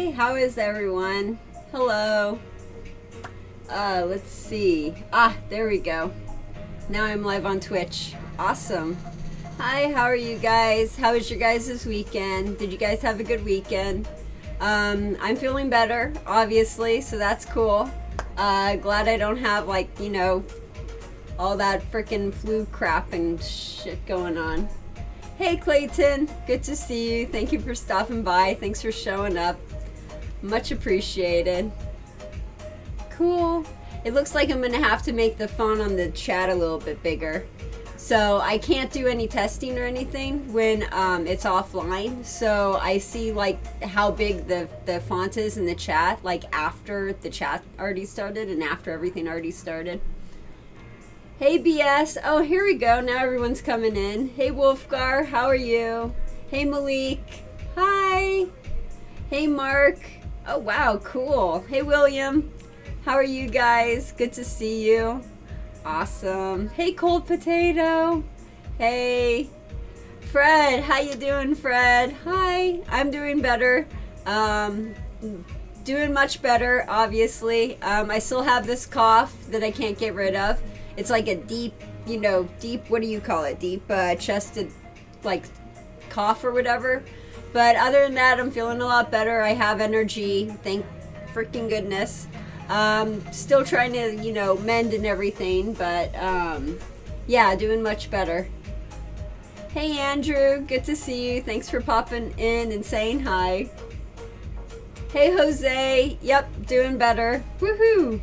Hi, how is everyone? Hello. Let's see. There we go. Now I'm live on Twitch. Awesome. Hi, how are you guys? How was your guys this weekend? Did you guys have a good weekend? I'm feeling better, obviously, so that's cool. Glad I don't have, like, you know, all that freaking flu crap and shit going on. Hey Clayton, good to see you. Thank you for stopping by. Thanks for showing up. Much appreciated. Cool. It looks like I'm gonna have to make the font on the chat a little bit bigger. So I can't do any testing or anything when it's offline. So I see like how big the font is in the chat, like after the chat already started and after everything already started. Hey BS, oh here we go, now everyone's coming in. Hey Wolfgar, how are you? Hey Malik, hi. Hey Mark, oh wow, cool. Hey William, how are you guys? Good to see you. Awesome. Hey Cold Potato, hey. Fred, how you doing Fred? Hi, I'm doing better. Doing much better, obviously. I still have this cough that I can't get rid of. It's like a deep, you know, what do you call it? Deep chested, like, cough or whatever. But other than that, I'm feeling a lot better. I have energy, thank freaking goodness. Still trying to, you know, mend and everything, but, yeah, doing much better. Hey Andrew, good to see you. Thanks for popping in and saying hi. Hey Jose, yep, doing better. Woohoo!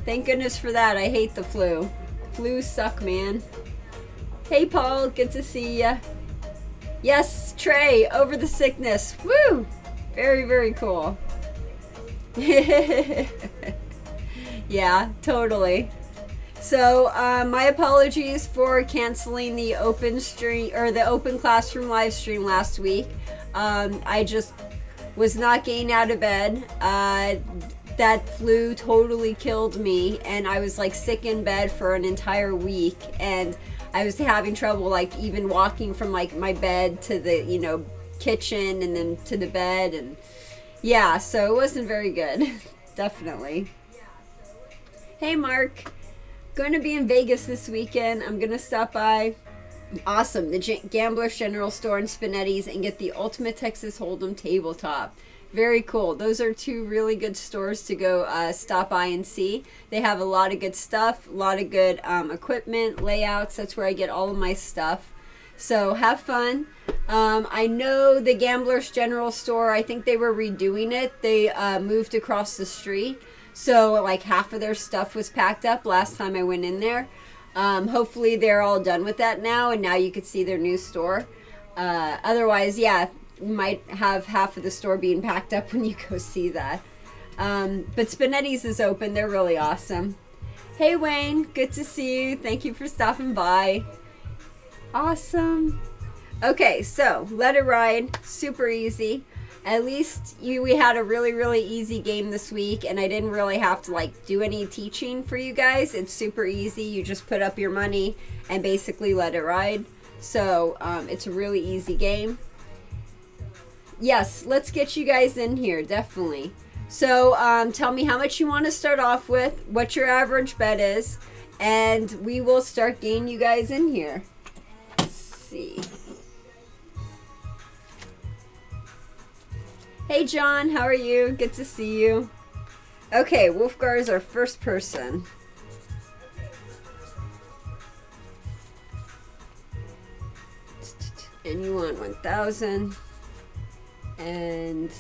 Thank goodness for that. I hate the flu. Flu suck, man. Hey Paul, good to see ya. Yes, Trey, over the sickness. Woo! Very, very cool. Yeah, totally. So, my apologies for canceling the open stream or the open classroom live stream last week. I just was not getting out of bed. That flu totally killed me, and I was like sick in bed for an entire week, and I was having trouble like even walking from like my bed to the, you know, kitchen and then to the bed, and yeah, so it wasn't very good. Definitely. Hey Mark, going to be in Vegas this weekend. I'm gonna stop by. Awesome, the Gamblers General Store and Spinetti's, and get the Ultimate Texas Hold'em tabletop. Very cool. Those are two really good stores to go stop by and see. They have a lot of good stuff, a lot of good equipment, layouts. That's where I get all of my stuff. So have fun. I know the Gamblers General Store, I think they were redoing it. They moved across the street. So like half of their stuff was packed up last time I went in there. Hopefully they're all done with that now, and now you could see their new store. Otherwise, yeah, you might have half of the store being packed up when you go see that. But Spinetti's is open. They're really awesome. Hey Wayne, good to see you. Thank you for stopping by. Awesome. Okay, so Let It Ride, super easy. At least we had a really, really easy game this week, and I didn't really have to like do any teaching for you guys. It's super easy. You just put up your money and basically let it ride. So it's a really easy game. Yes, let's get you guys in here, definitely. So tell me how much you want to start off with, what your average bet is, and we will start getting you guys in here. Let's see. Hey John, how are you? Good to see you. Okay, Wolfgar is our first person. And you want 1,000 and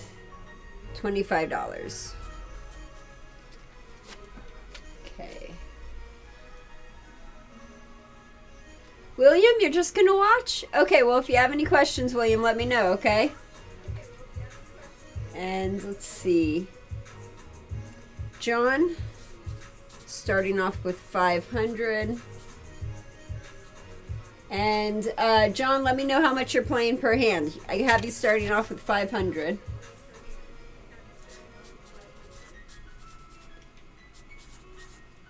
$25. Okay. William, you're just gonna watch? Okay, well if you have any questions, William, let me know, okay? And let's see. John, starting off with 500. And John, let me know how much you're playing per hand. I have you starting off with 500.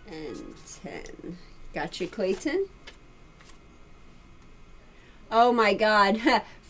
And 10. Got you, Clayton? Oh my God.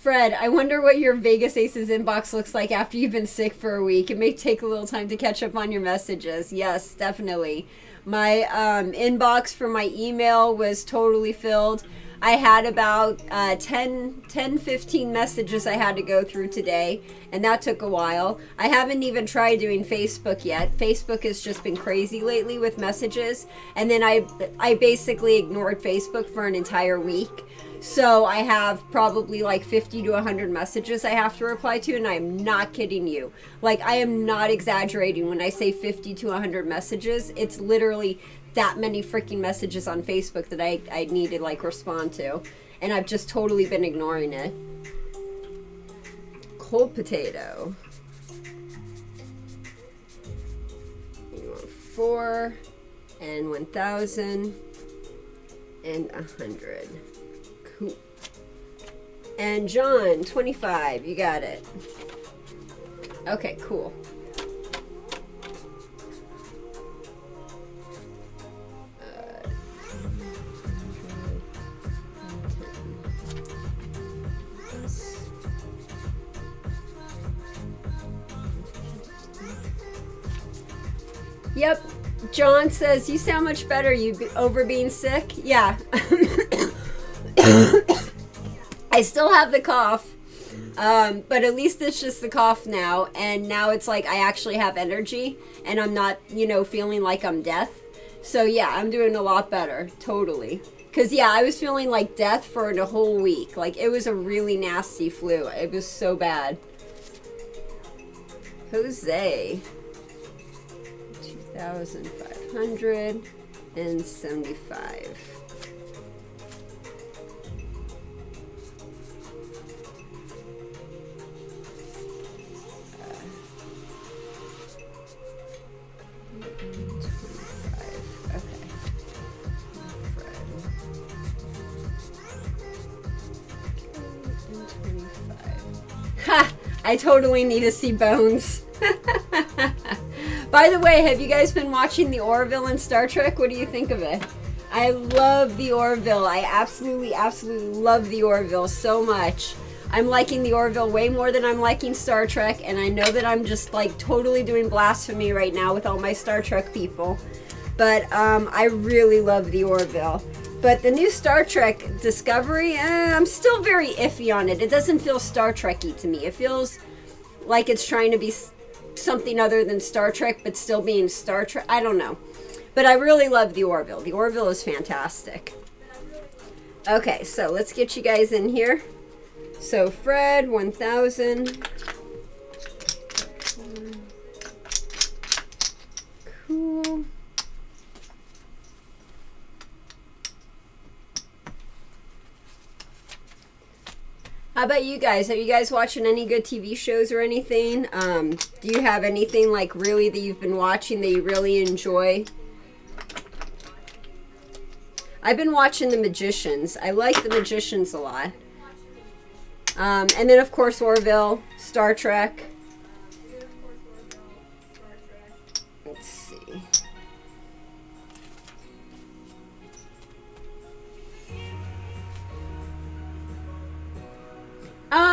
Fred, I wonder what your Vegas Aces inbox looks like after you've been sick for a week. It may take a little time to catch up on your messages. Yes, definitely. My inbox for my email was totally filled. I had about 15 messages I had to go through today, and that took a while. I haven't even tried doing Facebook yet. Facebook has just been crazy lately with messages, and then I basically ignored Facebook for an entire week. So I have probably like 50 to 100 messages I have to reply to, and I'm not kidding you. Like, I am not exaggerating when I say 50 to 100 messages. It's literally that many freaking messages on Facebook that I need to like respond to, and I've just totally been ignoring it. Cold potato. You want 4 and 1,000 and 100. Cool. And John, 25. You got it. Okay, cool. Yep. John says, you sound much better over being sick. Yeah. I still have the cough, but at least it's just the cough now. And now it's like I actually have energy and I'm not, you know, feeling like I'm death. So yeah, I'm doing a lot better. Totally. Because yeah, I was feeling like death for a whole week. Like, it was a really nasty flu. It was so bad. Jose. 2,575. Ha! I totally need to see Bones. By the way, have you guys been watching the Orville in Star Trek? What do you think of it? I love the Orville. I absolutely, absolutely love the Orville so much. I'm liking the Orville way more than I'm liking Star Trek, and I know that I'm just like totally doing blasphemy right now with all my Star Trek people. But I really love the Orville. But the new Star Trek Discovery, I'm still very iffy on it. It doesn't feel Star Trek-y to me. It feels like it's trying to be something other than Star Trek, but still being Star Trek. I don't know. But I really love the Orville. The Orville is fantastic. Okay, so let's get you guys in here. So Fred, 1,000. Cool. How about you guys? Are you guys watching any good TV shows or anything? Do you have anything like really that you've been watching that you really enjoy? I've been watching The Magicians. I like The Magicians a lot. And then of course Orville, Star Trek. Let's see.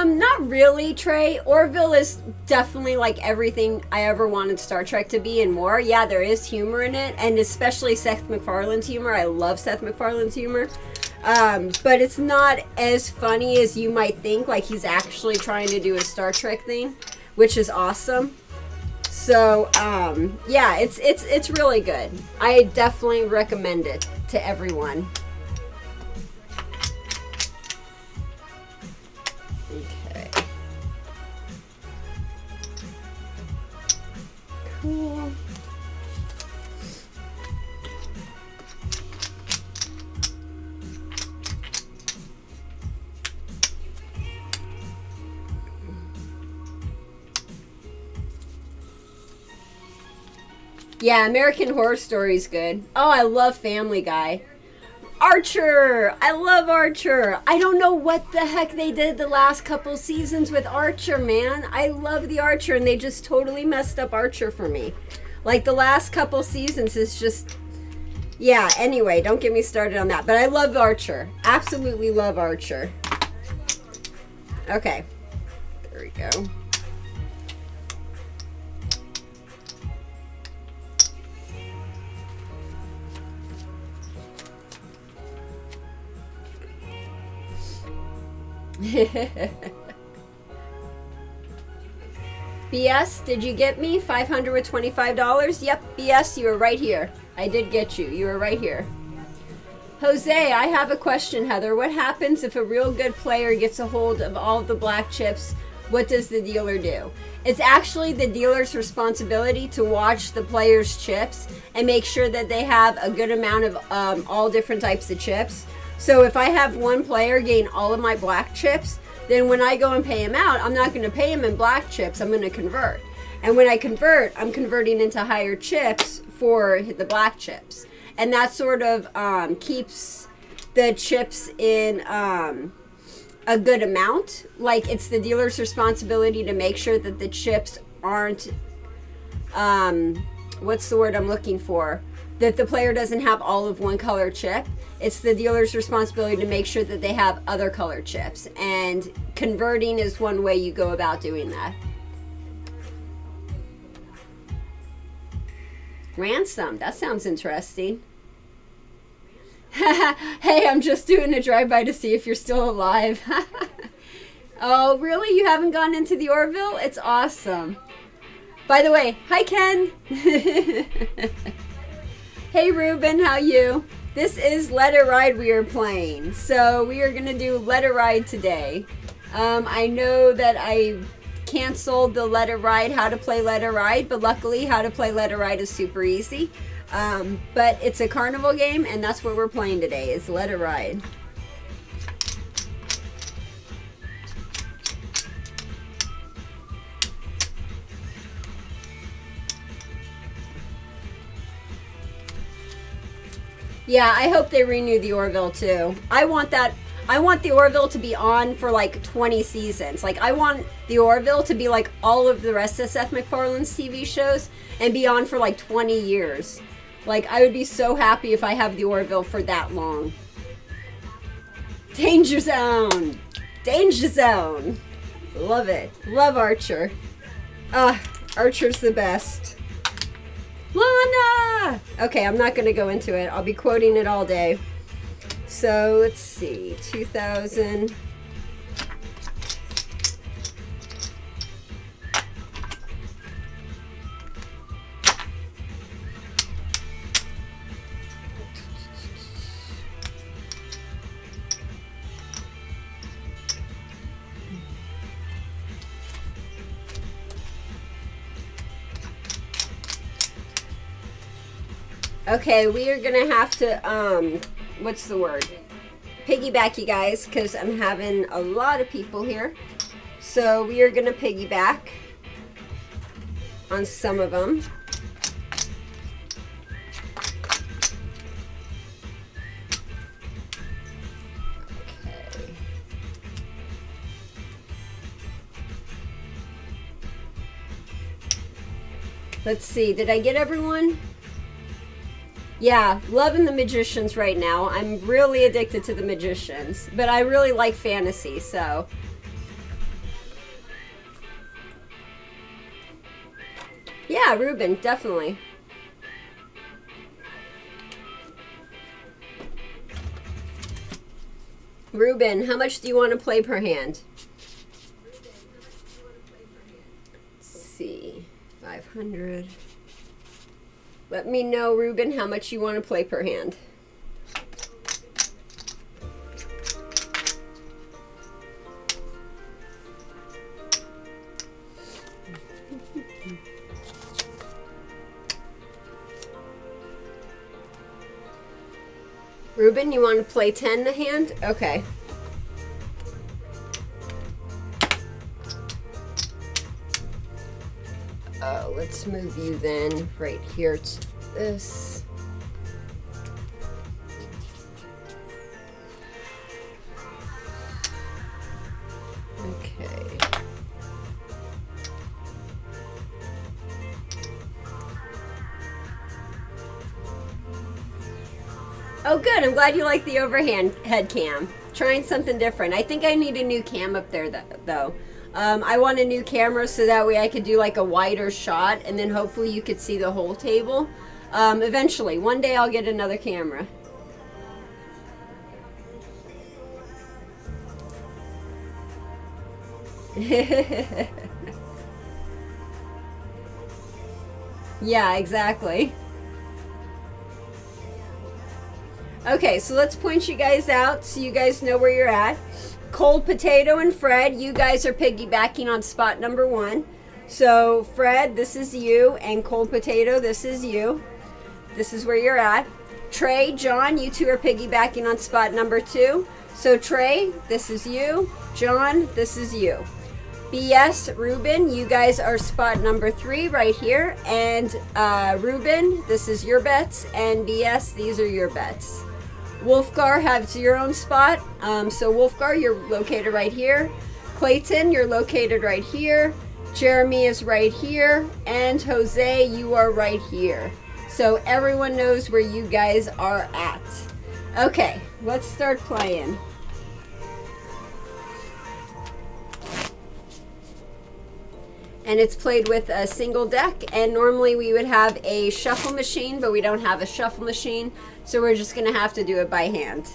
Not really, Trey. Orville is definitely like everything I ever wanted Star Trek to be and more. Yeah, there is humor in it, and especially Seth MacFarlane's humor. I love Seth MacFarlane's humor. But it's not as funny as you might think. Like, he's actually trying to do a Star Trek thing, which is awesome. So, yeah, it's really good. I definitely recommend it to everyone. Okay. Cool. Yeah, American Horror Story is good. Oh, I love Family Guy. Archer! I love Archer. I don't know what the heck they did the last couple seasons with Archer, man. I love the Archer, and they just totally messed up Archer for me. Like, the last couple seasons is just... Yeah, anyway, don't get me started on that. But I love Archer. Absolutely love Archer. Okay. There we go. BS, did you get me? 500 with $25? Yep, BS, you were right here. I did get you. You were right here. Jose, I have a question, Heather. What happens if a real good player gets a hold of all of the black chips? What does the dealer do? It's actually the dealer's responsibility to watch the player's chips and make sure that they have a good amount of all different types of chips. So if I have one player gain all of my black chips, then when I go and pay him out, I'm not going to pay him in black chips. I'm going to convert. And when I convert, I'm converting into higher chips for the black chips. And that sort of keeps the chips in a good amount. Like, it's the dealer's responsibility to make sure that the chips aren't, what's the word I'm looking for? That the player doesn't have all of one color chip. It's the dealer's responsibility to make sure that they have other color chips. And converting is one way you go about doing that. Ransom, that sounds interesting. Hey, I'm just doing a drive-by to see if you're still alive. Oh, really? You haven't gone into the Orville? It's awesome. By the way, hi, Ken. Hey, Ruben, how you? This is Let It Ride we are playing. So we are going to do Let It Ride today. I know that I canceled the Let It Ride, how to play Let It Ride, but luckily how to play Let It Ride is super easy. But it's a carnival game, and that's what we're playing today, is Let It Ride. Yeah, I hope they renew the Orville too. I want the Orville to be on for like 20 seasons. Like, I want the Orville to be like all of the rest of Seth MacFarlane's TV shows and be on for like 20 years. Like, I would be so happy if I have the Orville for that long. Danger Zone! Danger Zone! Love it. Love Archer. Archer's the best. Lana! Okay, I'm not going to go into it. I'll be quoting it all day. So, let's see. 2000. Okay, we are gonna have to, what's the word? Piggyback, you guys, because I'm having a lot of people here. So we are gonna piggyback on some of them. Okay. Let's see, did I get everyone? Yeah, loving the Magicians right now. I'm really addicted to the Magicians, but I really like fantasy, so. Yeah, Ruben, definitely. Ruben, how much do you want to play per hand? Let's see, 500. Let me know, Ruben, how much you want to play per hand. Ruben, you want to play 10 a hand? Okay. Let's move you then right here to this. Okay. Oh, good. I'm glad you like the overhead head cam. Trying something different. I think I need a new cam up there, though. I want a new camera so that way I could do like a wider shot, and then hopefully you could see the whole table. Eventually, one day I'll get another camera. Yeah, exactly. Okay, so let's point you guys out so you guys know where you're at. Cold Potato and Fred, you guys are piggybacking on spot number 1. So Fred, this is you, and Cold Potato, this is you. This is where you're at. Trey, John, you two are piggybacking on spot number 2. So Trey, this is you. John, this is you. BS, Ruben, you guys are spot number 3 right here. And Ruben, this is your bets. And BS, these are your bets. Wolfgar has your own spot. So Wolfgar, you're located right here. Clayton, you're located right here. Jeremy is right here. And Jose, you are right here. So everyone knows where you guys are at. Okay, let's start playing. And it's played with a single deck, and normally we would have a shuffle machine, but we don't have a shuffle machine, so we're just gonna have to do it by hand.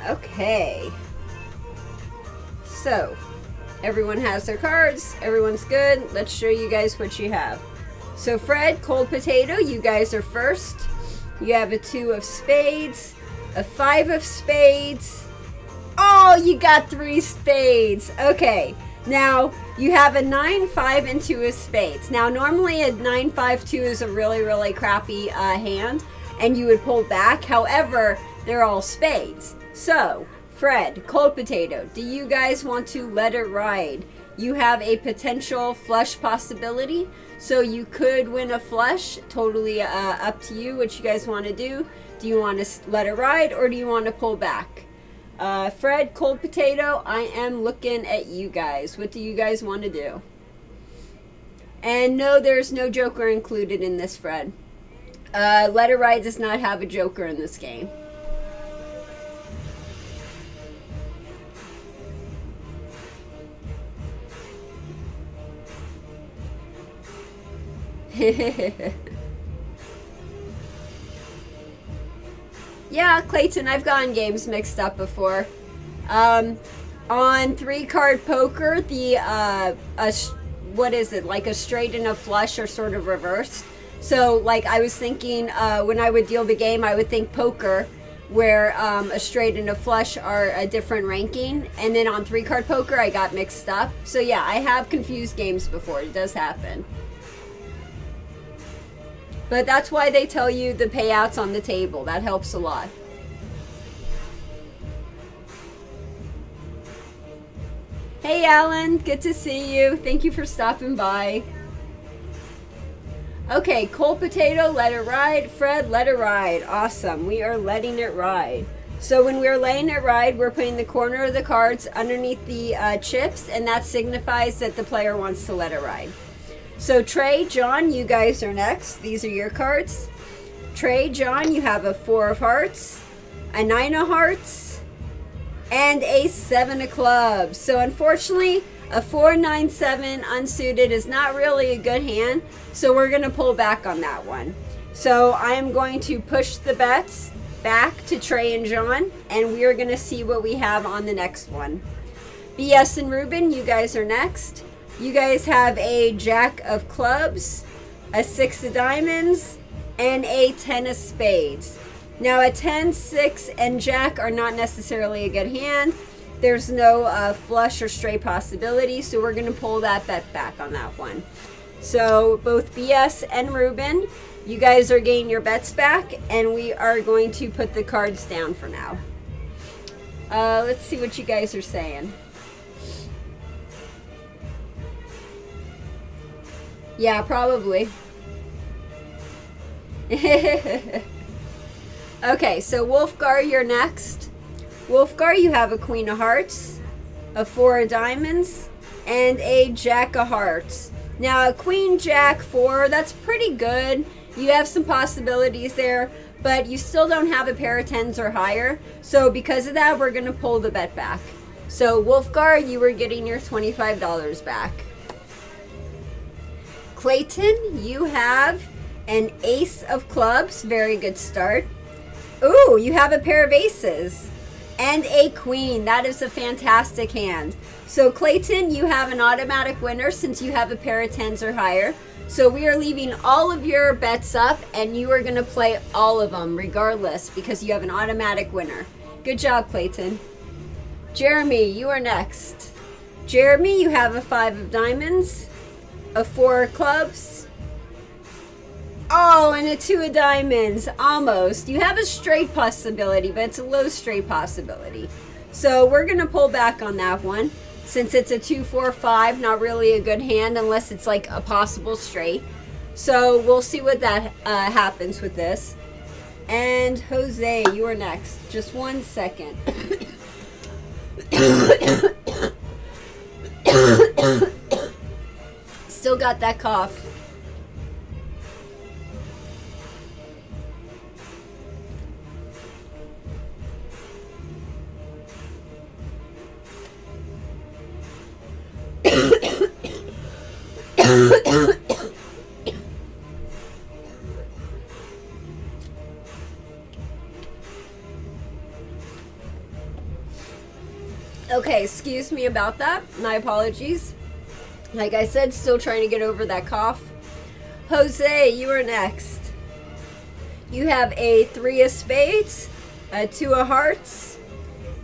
Okay, so everyone has their cards, everyone's good. Let's show you guys what you have. So Fred, Cold Potato, you guys are first. You have a 2 of spades, a 5 of spades. Oh, you got 3 spades. Okay, now you have a 9, 5, and 2 of spades. Now normally a 9, 5, 2 is a really crappy hand, and you would pull back. However, they're all spades. So, Fred, Cold Potato, do you guys want to let it ride? You have a potential flush possibility, so you could win a flush. Totally up to you what you guys want to do. Do you want to let it ride, or do you want to pull back? Fred, Cold Potato, I am looking at you guys. What do you guys want to do? And no, there's no joker included in this, Fred. Let it ride does not have a joker in this game. Yeah, Clayton, I've gotten games mixed up before. On 3-card poker, the what is it, like a straight and a flush are sort of reversed. So like I was thinking when I would deal the game, I would think poker, where a straight and a flush are a different ranking, and then on 3-card poker I got mixed up. So yeah, I have confused games before. It does happen. But that's why they tell you the payouts on the table. That helps a lot. Hey Alan, good to see you. Thank you for stopping by. Okay, Cold Potato, let it ride. Fred, let it ride. Awesome, we are letting it ride. So when we're letting it ride, we're putting the corner of the cards underneath the chips, and that signifies that the player wants to let it ride. So Trey, John, you guys are next. These are your cards. Trey, John, you have a 4 of hearts, a 9 of hearts, and a 7 of clubs. So unfortunately, a 4, 9, 7 unsuited is not really a good hand. So we're going to pull back on that one. So I am going to push the bets back to Trey and John, and we are going to see what we have on the next one. BS and Ruben, you guys are next. You guys have a Jack of clubs, a 6 of diamonds, and a 10 of spades. Now a 10, 6, and Jack are not necessarily a good hand. There's no flush or straight possibility, so we're going to pull that bet back on that one. So both BS and Ruben, you guys are getting your bets back, and we are going to put the cards down for now. Let's see what you guys are saying. Yeah, probably. Okay, so Wolfgar, you're next. Wolfgar, you have a Queen of Hearts, a 4 of Diamonds, and a Jack of Hearts. Now, a Queen, Jack, 4, that's pretty good. You have some possibilities there, but you still don't have a pair of 10s or higher. So because of that, we're going to pull the bet back. So Wolfgar, you were getting your $25 back. Clayton, you have an Ace of Clubs. Very good start. Ooh, you have a pair of aces. And a queen. That is a fantastic hand. So Clayton, you have an automatic winner since you have a pair of 10s or higher. So we are leaving all of your bets up and you are going to play all of them regardless because you have an automatic winner. Good job, Clayton. Jeremy, you are next. Jeremy, you have a 5 of Diamonds, a 4 of Clubs. Oh, and a 2 of Diamonds. Almost. You have a straight possibility, but it's a low straight possibility. So we're going to pull back on that one. Since it's a 2, 4, 5, not really a good hand unless it's like a possible straight. So we'll see what that happens with this. And Jose, you are next. Just 1 second. Still got that cough. Okay, excuse me about that. My apologies. Like I said, still trying to get over that cough. Jose, you are next. You have a 3 of Spades, a 2 of Hearts,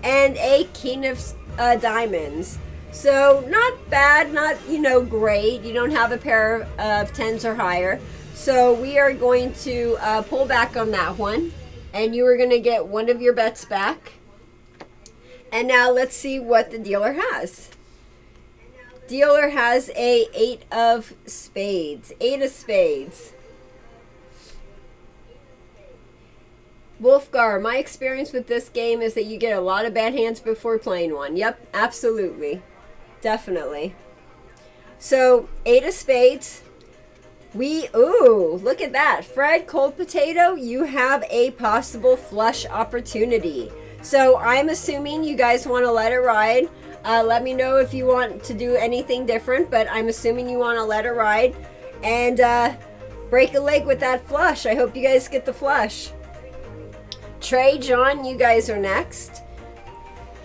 and a King of Diamonds. So not bad, not, you know, great. You don't have a pair of 10s or higher. So we are going to pull back on that one. And you are going to get one of your bets back. And now let's see what the dealer has. Dealer has a 8 of Spades. 8 of Spades. Wolfgar, my experience with this game is that you get a lot of bad hands before playing one. Yep, absolutely. Definitely. So, 8 of Spades. Ooh, look at that. Fred, Cold Potato, you have a possible flush opportunity. So, I'm assuming you guys want to let it ride. Let me know if you want to do anything different, but I'm assuming you want to let it ride. And break a leg with that flush. I hope you guys get the flush. Trey, John, you guys are next.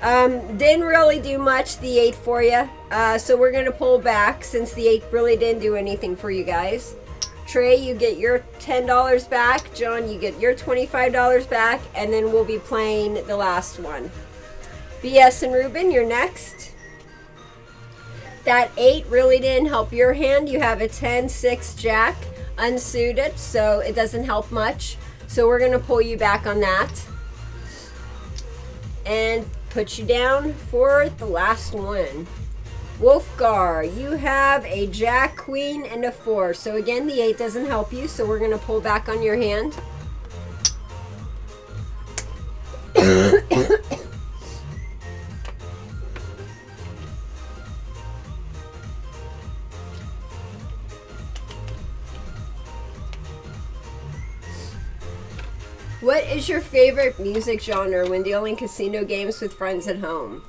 Didn't really do much, the 8 for you. So we're going to pull back since the 8 really didn't do anything for you guys. Trey, you get your $10 back. John, you get your $25 back. And then we'll be playing the last one. BS and Ruben, you're next. That 8 really didn't help your hand. You have a 10, 6, Jack, unsuited, so it doesn't help much. So we're going to pull you back on that. And put you down for the last one. Wolfgar, you have a Jack, Queen, and a 4. So again, the 8 doesn't help you, so we're going to pull back on your hand. What is your favorite music genre when dealing casino games with friends at home?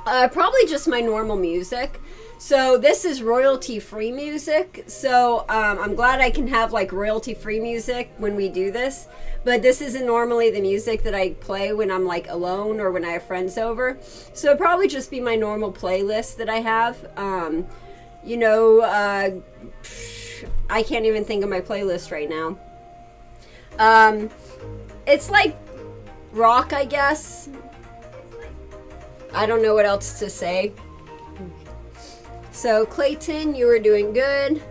Probably just my normal music. So this is royalty-free music. So I'm glad I can have like royalty-free music when we do this. But this isn't normally the music that I play when I'm like alone or when I have friends over. So it'd probably just be my normal playlist that I have. You know, I can't even think of my playlist right now. It's like rock, I guess. I don't know what else to say. So Clayton, you are doing good.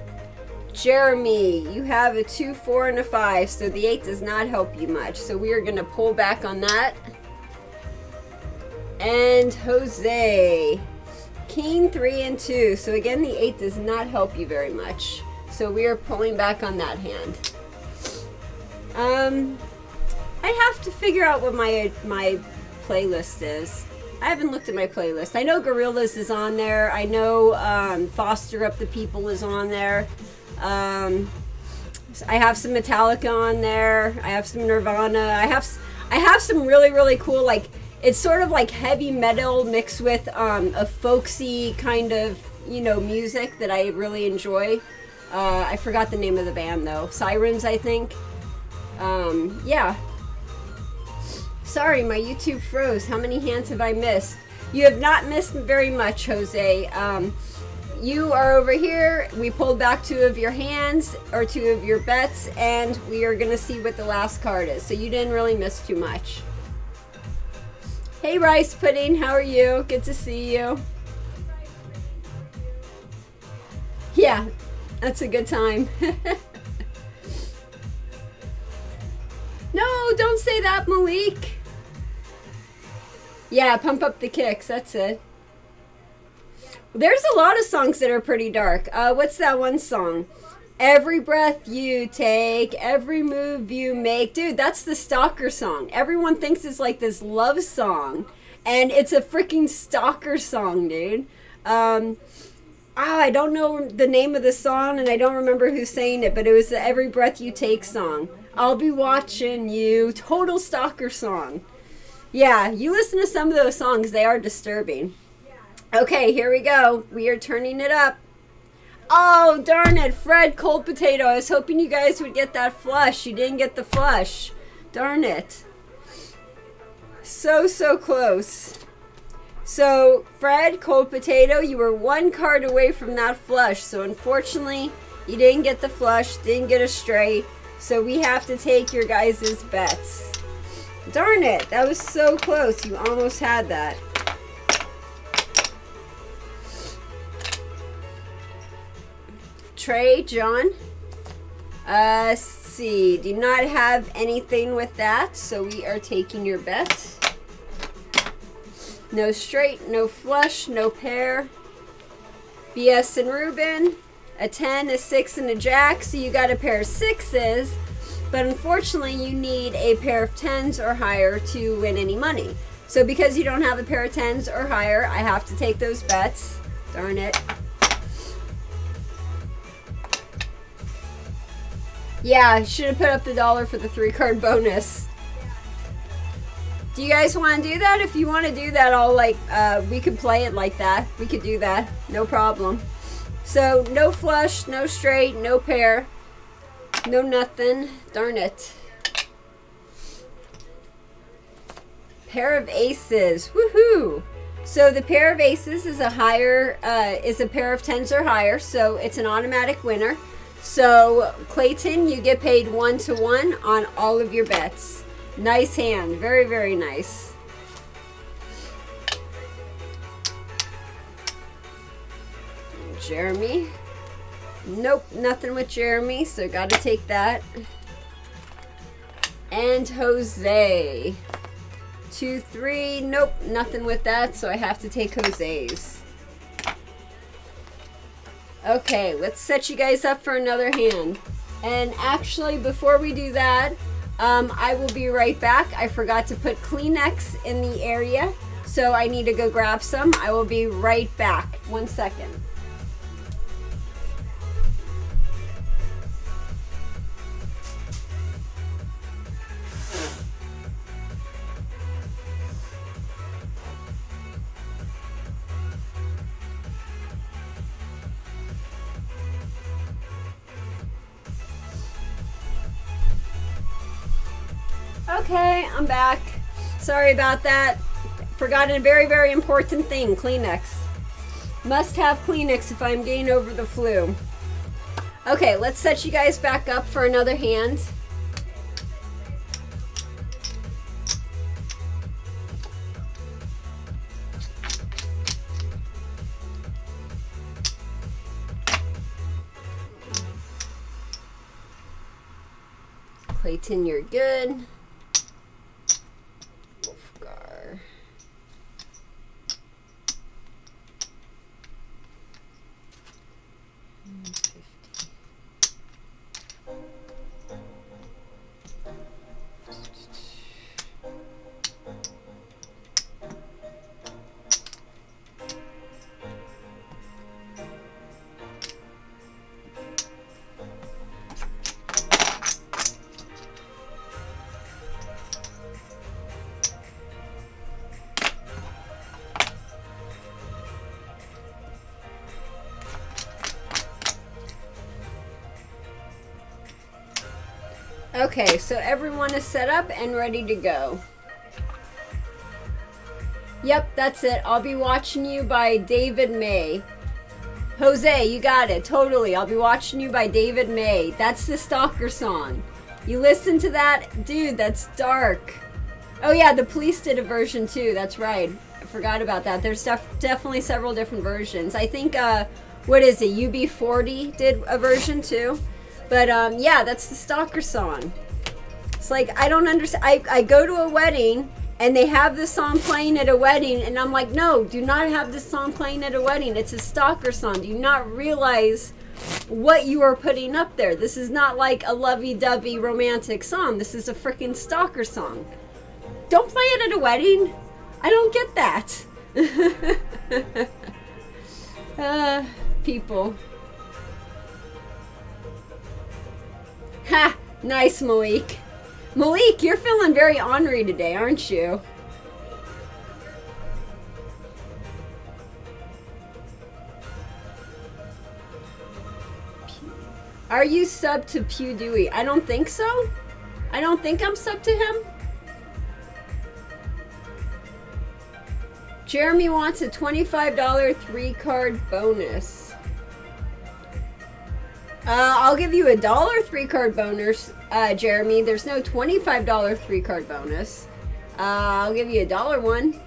Jeremy, you have a 2, 4, and a 5, so the 8 does not help you much. So we are going to pull back on that. And Jose, King, 3, and 2. So again, the 8 does not help you very much. So we are pulling back on that hand. I'd have to figure out what my playlist is. I haven't looked at my playlist. I know Gorillaz is on there. I know Foster Up the People is on there. I have some Metallica on there. I have some Nirvana. I have some really, really cool, like, it's sort of like heavy metal mixed with a folksy kind of, you know, music that I really enjoy. I forgot the name of the band though. Sirens, I think. Yeah. Sorry, my YouTube froze. How many hands have I missed? You have not missed very much, Jose. You are over here. We pulled back 2 of your hands, or 2 of your bets, and we are going to see what the last card is. So you didn't really miss too much. Hey, Rice Pudding. How are you? Good to see you. Yeah, that's a good time. No, don't say that, Malik. Yeah, pump up the kicks. That's it. There's a lot of songs that are pretty dark. What's that one song? Every breath you take, every move you make. Dude, that's the Stalker song. Everyone thinks it's like this love song. And it's a freaking Stalker song, dude. I don't know the name of the song, and I don't remember who's saying it, but it was the Every Breath You Take song. I'll be watching you. Total Stalker song. Yeah, you listen to some of those songs, they are disturbing. Okay, here we go. We are turning it up. Oh, darn it. Fred Cold Potato. I was hoping you guys would get that flush. You didn't get the flush. Darn it. So, so close. So, Fred Cold Potato, you were 1 card away from that flush. So, unfortunately, you didn't get the flush, didn't get a straight. So, we have to take your guys' bets. Darn it. That was so close. You almost had that. Trey, John. Let's see. Do not have anything with that, so we are taking your bet. No straight, no flush, no pair. BS and Ruben. A 10, a 6, and a jack, so you got a pair of 6s. But unfortunately, you need a pair of 10s or higher to win any money. So because you don't have a pair of 10s or higher, I have to take those bets. Darn it. Yeah, I should have put up the $1 for the 3-card bonus. Do you guys want to do that? If you want to do that, I'll we could play it like that. We could do that. No problem. So, no flush, no straight, no pair. No nothing. Darn it. Pair of aces. Woohoo! So the pair of aces is a pair of 10s or higher, so it's an automatic winner. So Clayton, you get paid 1-to-1 on all of your bets. Nice hand. Very, very nice. Jeremy. Nope, nothing with Jeremy, so got to take that. And Jose. 2, 3. Nope, nothing with that, so I have to take Jose's. Okay, let's set you guys up for another hand. And actually, before we do that, I will be right back. I forgot to put Kleenex in the area, so I need to go grab some. I will be right back. 1 second. Okay, I'm back. Sorry about that. Forgot a very, very important thing. Kleenex. Must have Kleenex if I'm getting over the flu. Okay, let's set you guys back up for another hand. Clayton, you're good. Wolfgar. Okay, so everyone is set up and ready to go. Yep, that's it. I'll be watching you by David May. Jose, you got it. Totally. I'll be watching you by David May. That's the Stalker song. You listen to that? Dude, that's dark. Oh yeah, the Police did a version too. That's right. I forgot about that. There's definitely several different versions. I think, what is it? UB40 did a version too. But yeah, that's the Stalker song. It's like, I don't understand. I go to a wedding and they have this song playing at a wedding and I'm like, no, do not have this song playing at a wedding. It's a Stalker song. Do you not realize what you are putting up there? This is not like a lovey-dovey romantic song. This is a freaking Stalker song. Don't play it at a wedding. I don't get that. People. Ha! Nice, Malik. Malik, you're feeling very ornery today, aren't you? Are you sub to Pew Dewey? I don't think so. I don't think I'm sub to him. Jeremy wants a $25 3-card bonus. I'll give you a $1 3-card bonus, Jeremy. There's no $25 3-card bonus. I'll give you a $1 one.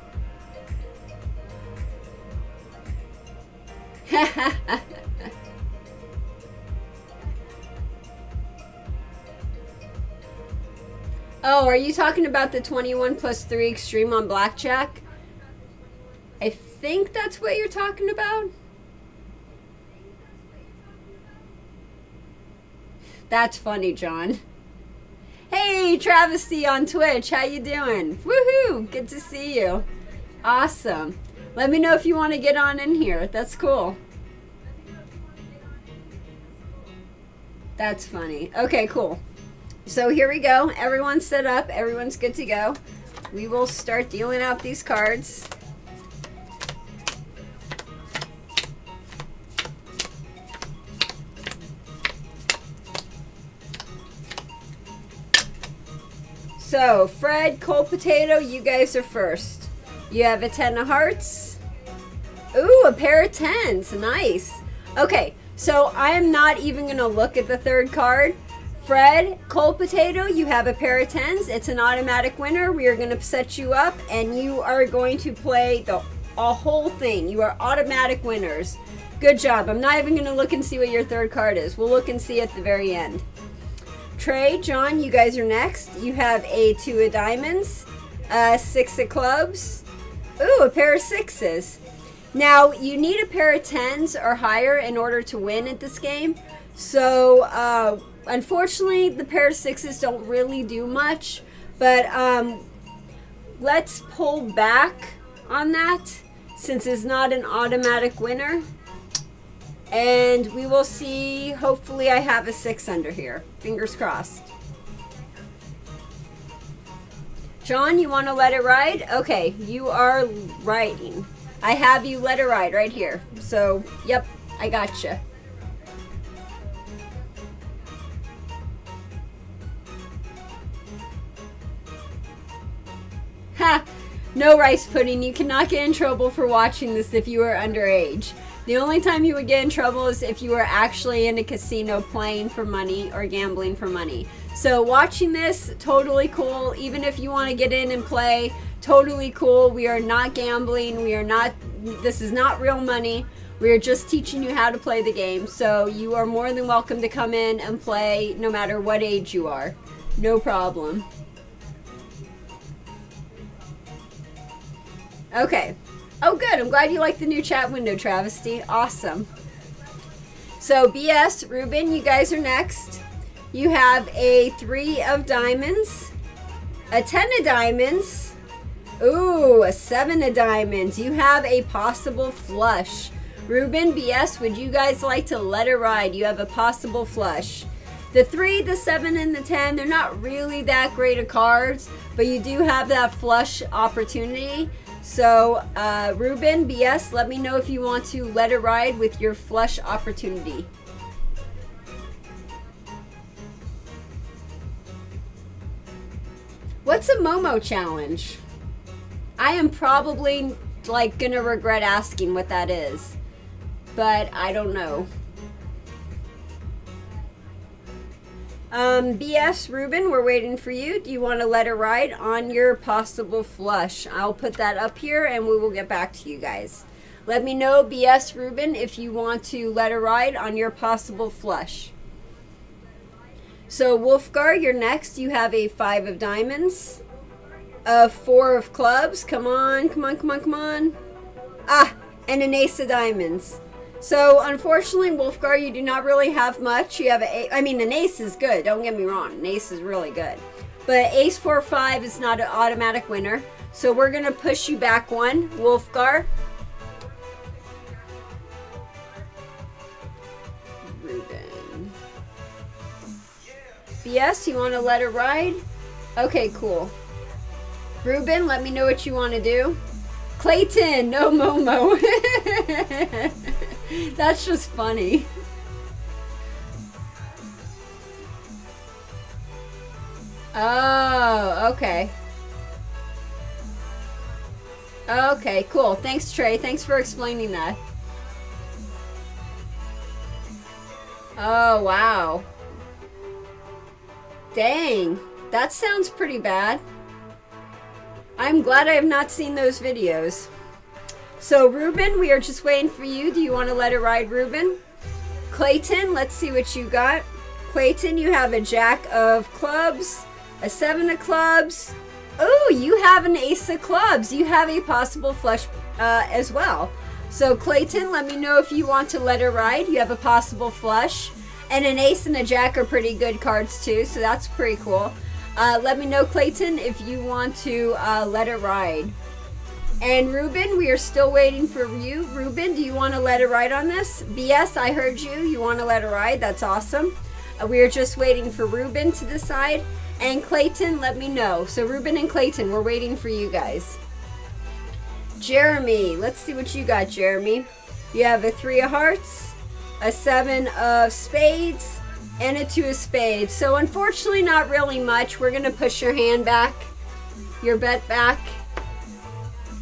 Oh, are you talking about the 21+3 extreme on blackjack? I think that's what you're talking about. That's funny, John. Hey, Travesty on Twitch. How you doing? Woohoo! Good to see you. Awesome. Let me know if you want to get on in here. That's cool. That's funny. Okay, cool. So here we go. Everyone's set up. Everyone's good to go. We will start dealing out these cards. So, Fred, Cold Potato, you guys are first. You have a 10 of hearts. Ooh, a pair of 10s. Nice. Okay, so I am not even going to look at the third card. Fred, Cold Potato, you have a pair of 10s. It's an automatic winner. We are going to set you up, and you are going to play a whole thing. You are automatic winners. Good job. I'm not even going to look and see what your third card is. We'll look and see at the very end. Trey, John, you guys are next. You have a 2 of diamonds, 6 of clubs. Ooh, a pair of 6s. Now, you need a pair of 10s or higher in order to win at this game. So, unfortunately, the pair of 6s don't really do much. But let's pull back on that since it's not an automatic winner. And we will see, hopefully I have a 6 under here. Fingers crossed. John, you want to let it ride? Okay, you are riding. I have you let it ride right here. So, yep, I gotcha. Ha! No rice pudding. You cannot get in trouble for watching this if you are underage. The only time you would get in trouble is if you were actually in a casino playing for money or gambling for money. So watching this, totally cool. Even if you want to get in and play, totally cool. We are not gambling. We are not, this is not real money. We are just teaching you how to play the game. So you are more than welcome to come in and play no matter what age you are. No problem. Okay. Oh, good. I'm glad you like the new chat window, Travesty. Awesome. So, BS, Ruben, you guys are next. You have a 3 of diamonds, A 10 of diamonds. Ooh, a 7 of diamonds. You have a possible flush. Ruben, BS, would you guys like to let it ride? You have a possible flush. The 3, the 7, and the 10, they're not really that great of cards, but you do have that flush opportunity. So, Ruben, BS, let me know if you want to let it ride with your flush opportunity. What's a Momo challenge? I am probably, like, gonna regret asking what that is, but I don't know. BS, Ruben, we're waiting for you. Do you want to let it ride on your possible flush? I'll put that up here and we will get back to you guys. Let me know, BS, Ruben, if you want to let it ride on your possible flush. So, Wolfgar, you're next. You have a 5 of diamonds, a 4 of clubs. Come on, come on, come on, come on. Ah, and an ace of diamonds. So, unfortunately, Wolfgar, you do not really have much. You have an ace is good. Don't get me wrong. An ace is really good. But ace 4, 5 is not an automatic winner. So, we're going to push you back 1, Wolfgar. Ruben. BS, you want to let it ride? Okay, cool. Ruben, let me know what you want to do. Clayton, no Momo. That's just funny. Oh, okay. Okay, cool. Thanks, Trey. Thanks for explaining that. Oh, wow. Dang. That sounds pretty bad. I'm glad I have not seen those videos. So, Ruben, we are just waiting for you. Do you want to let it ride, Ruben? Clayton, let's see what you got. Clayton, you have a jack of clubs, a 7 of clubs. Oh, you have an ace of clubs. You have a possible flush as well. So, Clayton, let me know if you want to let it ride. You have a possible flush. And an ace and a jack are pretty good cards, too. So, that's pretty cool. Let me know, Clayton, if you want to let it ride. And Ruben, we are still waiting for you. Ruben, do you want to let it ride on this? BS, I heard you. You want to let it ride? That's awesome. We are just waiting for Ruben to decide. And Clayton, let me know. So Ruben and Clayton, we're waiting for you guys. Jeremy, let's see what you got, Jeremy. You have a 3 of hearts, a 7 of spades, and a 2 of spades. So unfortunately, not really much. We're going to push your hand back, your bet back.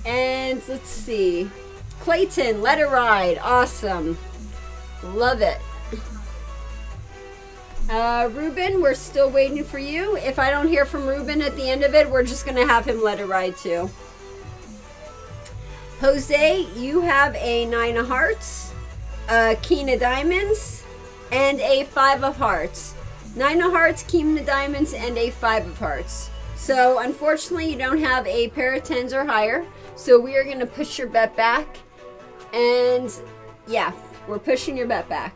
And let's see. Clayton, let it ride. Awesome. Love it. Ruben, we're still waiting for you. If I don't hear from Ruben at the end of it, we're just going to have him let it ride too. Jose, you have a 9 of hearts, a king of diamonds, and a 5 of hearts. 9 of hearts, king of diamonds, and a 5 of hearts. So unfortunately, you don't have a pair of 10s or higher. So we are going to push your bet back. And yeah, we're pushing your bet back.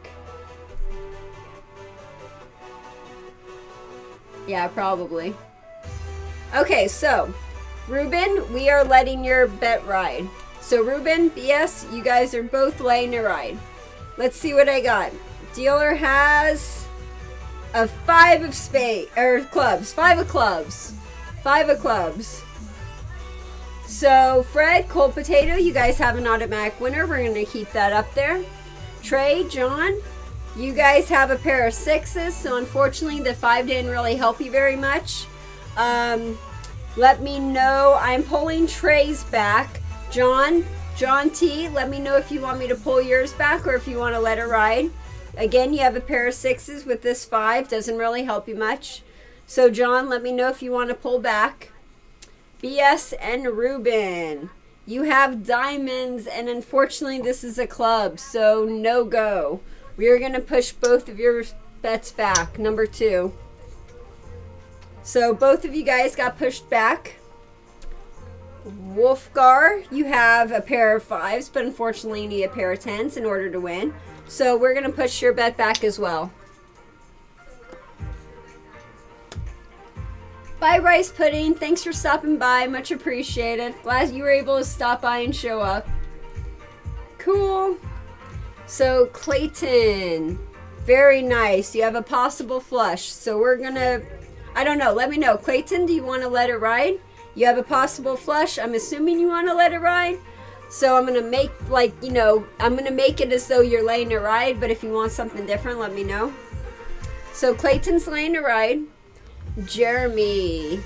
Yeah, probably. Okay, so Ruben, we are letting your bet ride. So Ruben, BS, you guys are both letting it ride. Let's see what I got. Dealer has a 5 of spades, or clubs. 5 of clubs. 5 of clubs. So, Fred, Cold Potato, you guys have an automatic winner. We're going to keep that up there. Trey, John, you guys have a pair of 6s. So, unfortunately, the 5 didn't really help you very much. Let me know. I'm pulling Trey's back. John T, let me know if you want me to pull yours back or if you want to let it ride. Again, you have a pair of 6s with this 5. Doesn't really help you much. So, John, let me know if you want to pull back. BS and Ruben, you have diamonds, and unfortunately this is a club, so no go. We are going to push both of your bets back, number 2. So both of you guys got pushed back. Wolfgar, you have a pair of 5s, but unfortunately you need a pair of 10s in order to win. So we're going to push your bet back as well. Bye, Rice Pudding. Thanks for stopping by. Much appreciated. Glad you were able to stop by and show up. Cool. So, Clayton. Very nice. You have a possible flush. So, we're going to... I don't know. Let me know. Clayton, do you want to let it ride? You have a possible flush. I'm assuming you want to let it ride. So, I'm going to make, like, you know, I'm going to make it as though you're letting it ride. But if you want something different, let me know. So, Clayton's letting it ride. Jeremy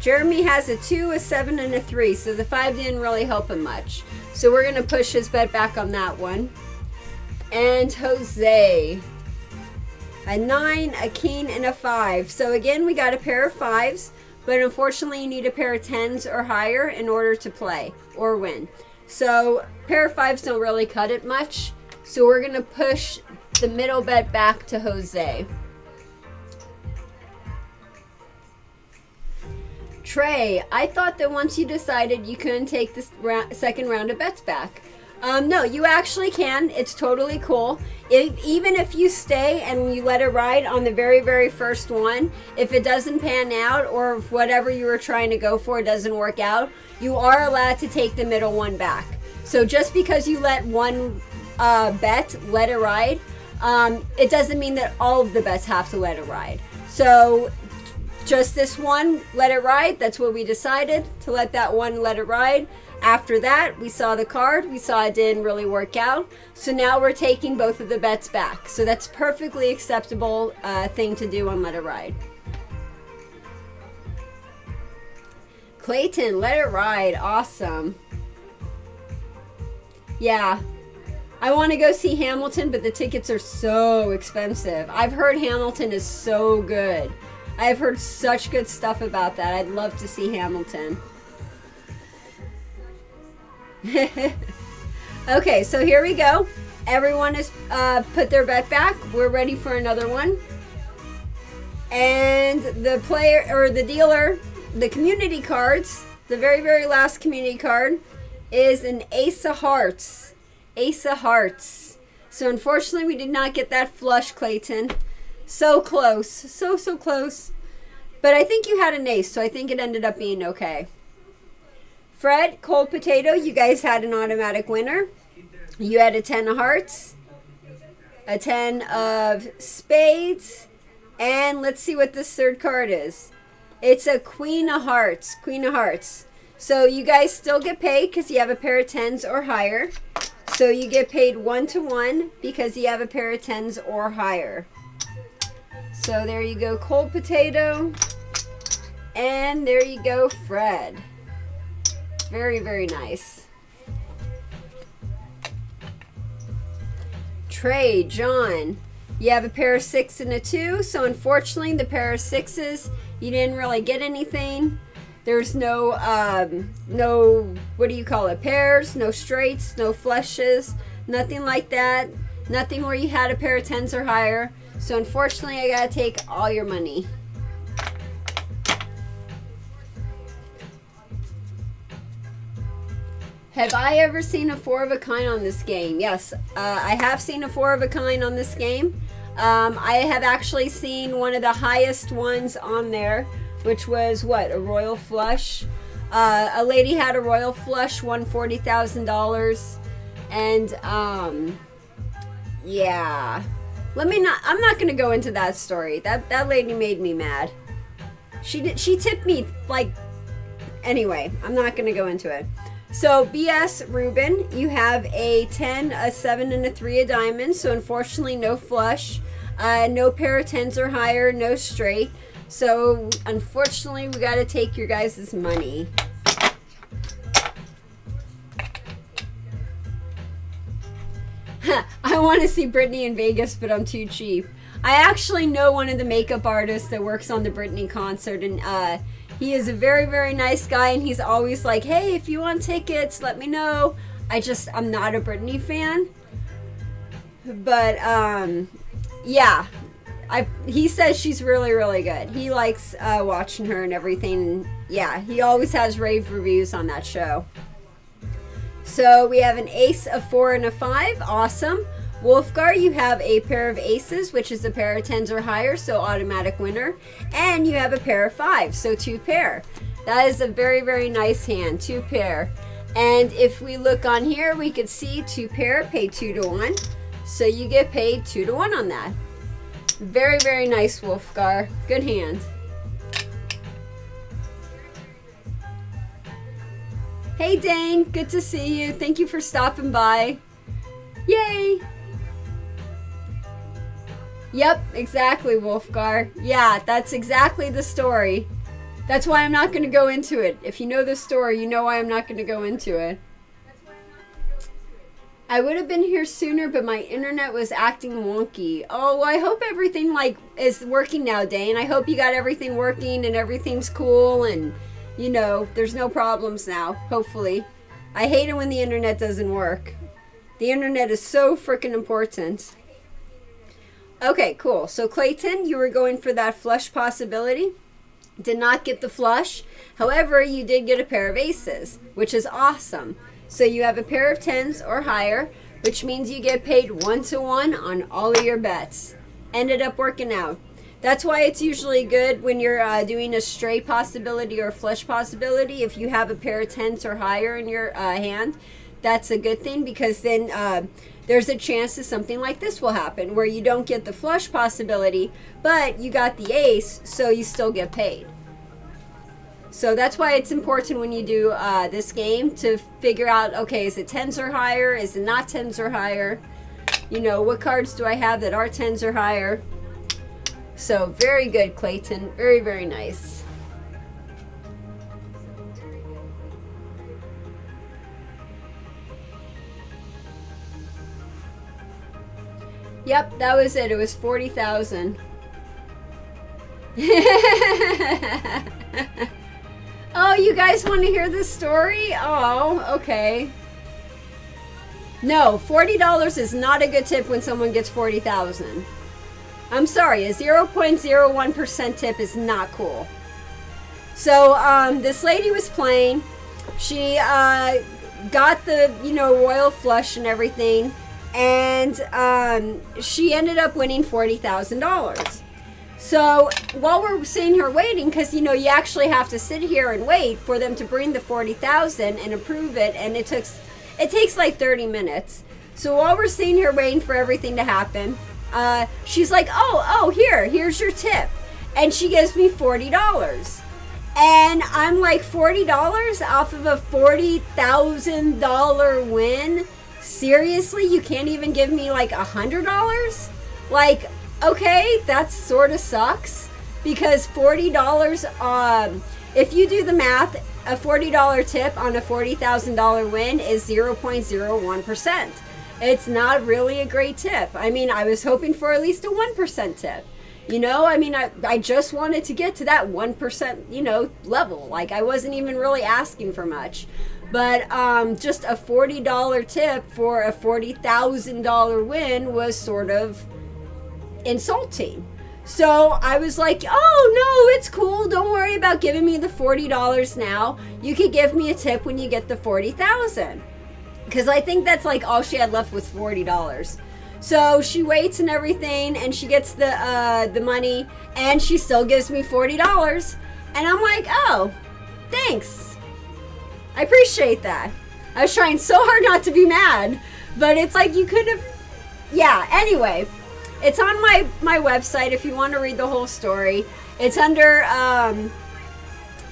has a 2, a 7, and a 3, so the 5 didn't really help him much. So we're going to push his bet back on that one. And Jose, a 9, a king, and a 5. So again, we got a pair of 5s, but unfortunately you need a pair of 10s or higher in order to play or win. So pair of 5s don't really cut it much, so we're going to push the middle bet back to Jose. Trey, I thought that once you decided you couldn't take this second round of bets back. No, you actually can. It's totally cool. Even if you stay and you let it ride on the very, very first one, if it doesn't pan out or if whatever you were trying to go for doesn't work out, you are allowed to take the middle one back. So just because you let one bet let it ride, it doesn't mean that all of the bets have to let it ride. So just this one, let it ride. That's what we decided, to let that one let it ride. After that, we saw the card. We saw it didn't really work out. So now we're taking both of the bets back. So that's perfectly acceptable thing to do on Let It Ride. Clayton, let it ride. Awesome. Yeah. I want to go see Hamilton, but the tickets are so expensive. I've heard Hamilton is so good. I've heard such good stuff about that. I'd love to see Hamilton. Okay, so here we go. Everyone has put their bet back. We're ready for another one. And the player, or the dealer, the community cards, the very, very last community card is an Ace of Hearts. Ace of Hearts. So unfortunately, we did not get that flush, Clayton. So close. So close. But I think you had an ace, so I think it ended up being okay. Fred, Cold Potato, you guys had an automatic winner. You had a 10 of hearts, a 10 of spades, and let's see what this third card is. It's a Queen of Hearts. Queen of Hearts. So you guys still get paid because you have a pair of 10s or higher. So you get paid 1-to-1 because you have a pair of 10s or higher. So there you go, Cold Potato. And there you go, Fred. Very, very nice. Trey, John, you have a pair of 6 and a 2. So unfortunately, the pair of 6s, you didn't really get anything. There's no, what do you call it, pairs, no straights, no flushes, nothing like that. Nothing where you had a pair of 10s or higher. So unfortunately, I gotta take all your money. Have I ever seen a 4 of a kind on this game? Yes, I have seen a 4 of a kind on this game. I have actually seen one of the highest ones on there, which was what, a royal flush. A lady had a royal flush, won $40,000, and yeah. I'm not gonna go into that story. That lady made me mad. She tipped me like, anyway, I'm not gonna go into it. So BS Ruben, you have a 10, a 7, and a 3 of diamonds. So unfortunately, no flush, no pair of 10s or higher, no straight. So unfortunately, we got to take your guys' money. I want to see Britney in Vegas, but I'm too cheap. I actually know one of the makeup artists that works on the Britney concert, and he is a very, very nice guy, and he's always like, hey, if you want tickets, let me know. I'm not a Britney fan. But, yeah. He says she's really, really good. He likes watching her and everything. Yeah, he always has rave reviews on that show. So we have an ace, a 4, and a 5. Awesome. Wolfgar, you have a pair of aces, which is a pair of 10s or higher, so automatic winner. And you have a pair of 5s, so 2 pair. That is a very, very nice hand, 2 pair. And if we look on here, we could see 2 pair, pay 2 to 1. So you get paid 2 to 1 on that. Very, very nice, Wolfgar. Good hand. Hey, Dane. Good to see you. Thank you for stopping by. Yay! Yep, exactly, Wolfgar. Yeah, that's exactly the story. That's why I'm not going to go into it. If you know the story, you know why I'm not going to go into it. I would have been here sooner, but my internet was acting wonky. Oh, well, I hope everything is working now, Dane. I hope you got everything working and everything's cool and, you know, there's no problems now, hopefully. I hate it when the internet doesn't work. The internet is so freaking important. Okay, cool. So Clayton, you were going for that flush possibility. Did not get the flush. However, you did get a pair of aces, which is awesome. So you have a pair of 10s or higher, which means you get paid 1 to 1 on all of your bets. Ended up working out. That's why it's usually good when you're doing a straight possibility or flush possibility. If you have a pair of 10s or higher in your hand, that's a good thing, because then there's a chance that something like this will happen where you don't get the flush possibility, but you got the ace, so you still get paid. So that's why it's important when you do this game to figure out, okay, is it 10s or higher? Is it not 10s or higher? You know, what cards do I have that are 10s or higher? So very good, Clayton. Very, very nice. Yep, that was it. It was 40,000. Oh, you guys want to hear this story? Oh, okay. No, $40 is not a good tip when someone gets 40,000. I'm sorry, a 0.01% tip is not cool. So, this lady was playing. She got the, you know, royal flush and everything. And she ended up winning $40,000. So while we're sitting here waiting, because, you know, you actually have to sit here and wait for them to bring the 40,000 and approve it, and it takes like 30 minutes. So while we're sitting here waiting for everything to happen, she's like, oh, here's your tip. And she gives me $40. And I'm like, $40 off of a $40,000 win? Seriously? You can't even give me like $100? Like, okay, that sort of sucks, because $40, if you do the math, a $40 tip on a $40,000 win is 0.01%. It's not really a great tip. I mean, I was hoping for at least a 1% tip. You know, I mean, I just wanted to get to that 1%, you know, level. Like, I wasn't even really asking for much. But just a $40 tip for a $40,000 win was sort of insulting. So I was like, oh, no, it's cool. Don't worry about giving me the $40 now. You could give me a tip when you get the $40,000. Because I think that's like all she had left was $40. So she waits and everything, and she gets the money, and she still gives me $40. And I'm like, oh, thanks. I appreciate that. I was trying so hard not to be mad, but it's like you could have, yeah, anyway. It's on my website if you want to read the whole story. It's under, oh,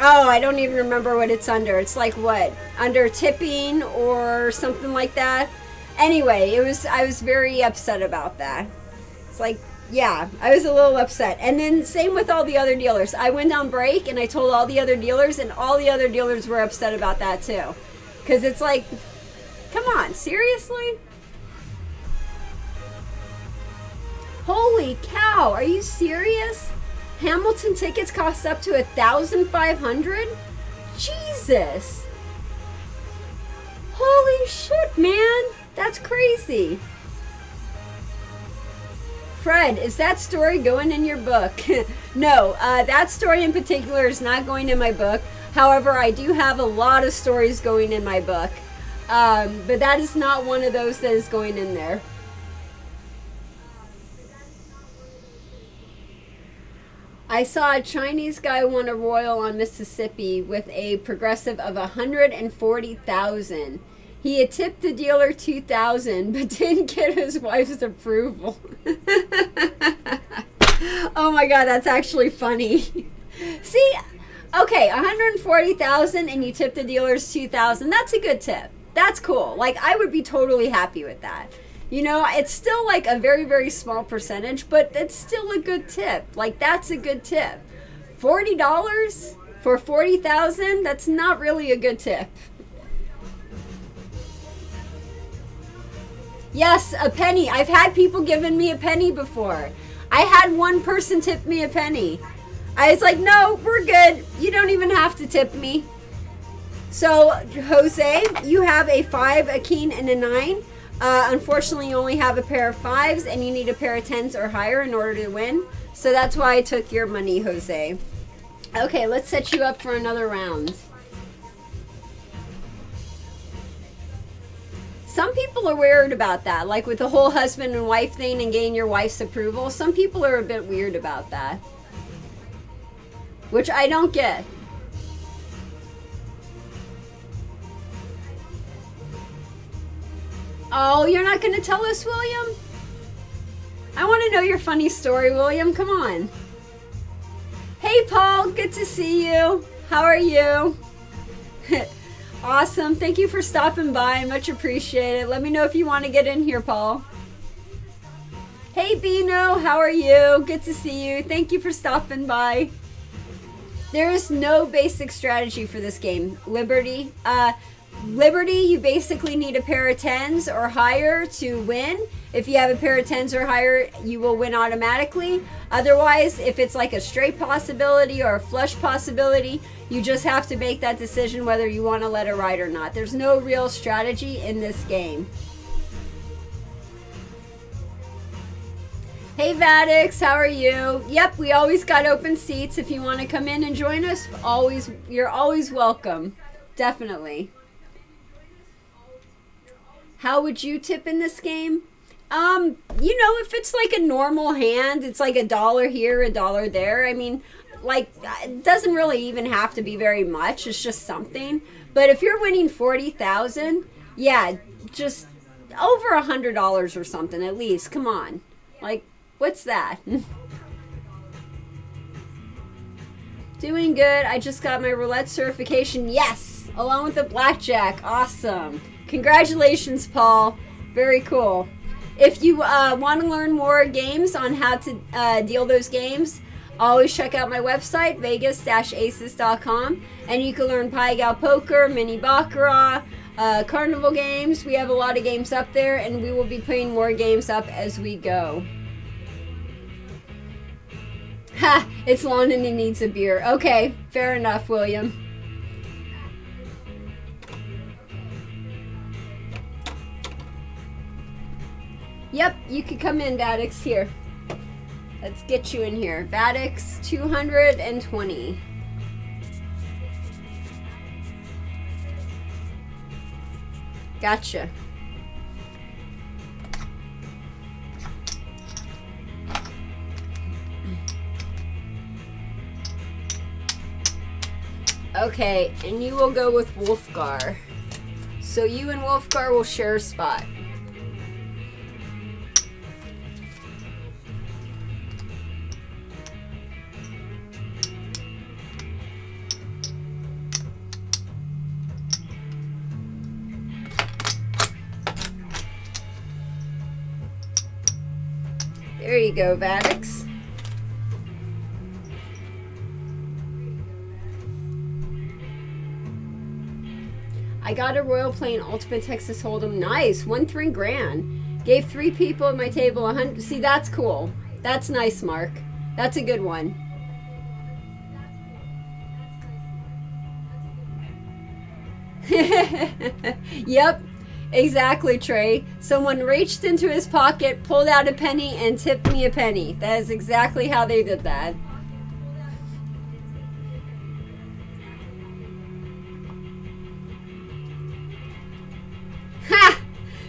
I don't even remember what it's under. It's like what? Under tipping or something like that. Anyway, I was very upset about that. It's like, yeah, I was a little upset. And then same with all the other dealers. I went on break and I told all the other dealers, and all the other dealers were upset about that too. Because it's like, come on, seriously? Holy cow, are you serious? Hamilton tickets cost up to $1,500? Jesus. Holy shit, man. That's crazy. Fred, is that story going in your book? No, that story in particular is not going in my book. However, I do have a lot of stories going in my book. But that is not one of those that is going in there. I saw a Chinese guy won a Royal on Mississippi with a progressive of 140,000. He had tipped the dealer 2,000, but didn't get his wife's approval. Oh my God, that's actually funny. See, okay, 140,000 and you tip the dealers 2,000. That's a good tip. That's cool. Like, I would be totally happy with that. You know, it's still like a very, very small percentage, but it's still a good tip. Like, that's a good tip. $40 for 40,000, that's not really a good tip. Yes, a penny. I've had people giving me a penny before. I had one person tip me a penny. I was like, no, we're good. You don't even have to tip me. So, Jose, you have a 5, a king, and a 9. Unfortunately, you only have a pair of 5s, and you need a pair of 10s or higher in order to win. So that's why I took your money, Jose. Okay, let's set you up for another round. Some people are weird about that, like with the whole husband and wife thing and getting your wife's approval. Some people are a bit weird about that, which I don't get. Oh, you're not going to tell us, William? I want to know your funny story, William. Come on. Hey, Paul. Good to see you. How are you? Awesome. Thank you for stopping by. Much appreciated. Let me know if you want to get in here, Paul. Hey, Bino. How are you? Good to see you. Thank you for stopping by. There is no basic strategy for this game. Liberty. Liberty, you basically need a pair of 10s or higher to win. If you have a pair of 10s or higher, you will win automatically. Otherwise, if it's like a straight possibility or a flush possibility, you just have to make that decision whether you want to let it ride or not. There's no real strategy in this game. Hey Vadix, how are you? Yep, we always got open seats. If you want to come in and join us, you're always welcome. Definitely. How would you tip in this game? You know, if it's like a normal hand, it's like $1 here, $1 there. I mean, like, it doesn't really even have to be very much. It's just something. But if you're winning 40,000, yeah, just over $100 or something at least. Come on. Like, what's that? Doing good. I just got my roulette certification. Yes, along with the blackjack. Awesome. Congratulations, Paul. Very cool. If you want to learn more games on how to deal those games, always check out my website, vegas-aces.com, and you can learn Pai Gow Poker, Mini Baccarat, Carnival games. We have a lot of games up there, and we will be putting more games up as we go. Ha! It's long and he needs a beer. Okay, fair enough, William. Yep, you could come in, Vadix. Here. Let's get you in here. Vadix 220. Gotcha. Okay, and you will go with Wolfgar. So you and Wolfgar will share a spot. There you go, Vadix. I got a Royal Plain Ultimate Texas Hold'em. Nice. Won $3,000. Gave 3 people at my table 100. See, that's cool. That's nice, Mark. That's a good one. Yep. Exactly, Trey. Someone reached into his pocket, pulled out a penny, and tipped me a penny. That is exactly how they did that. Ha!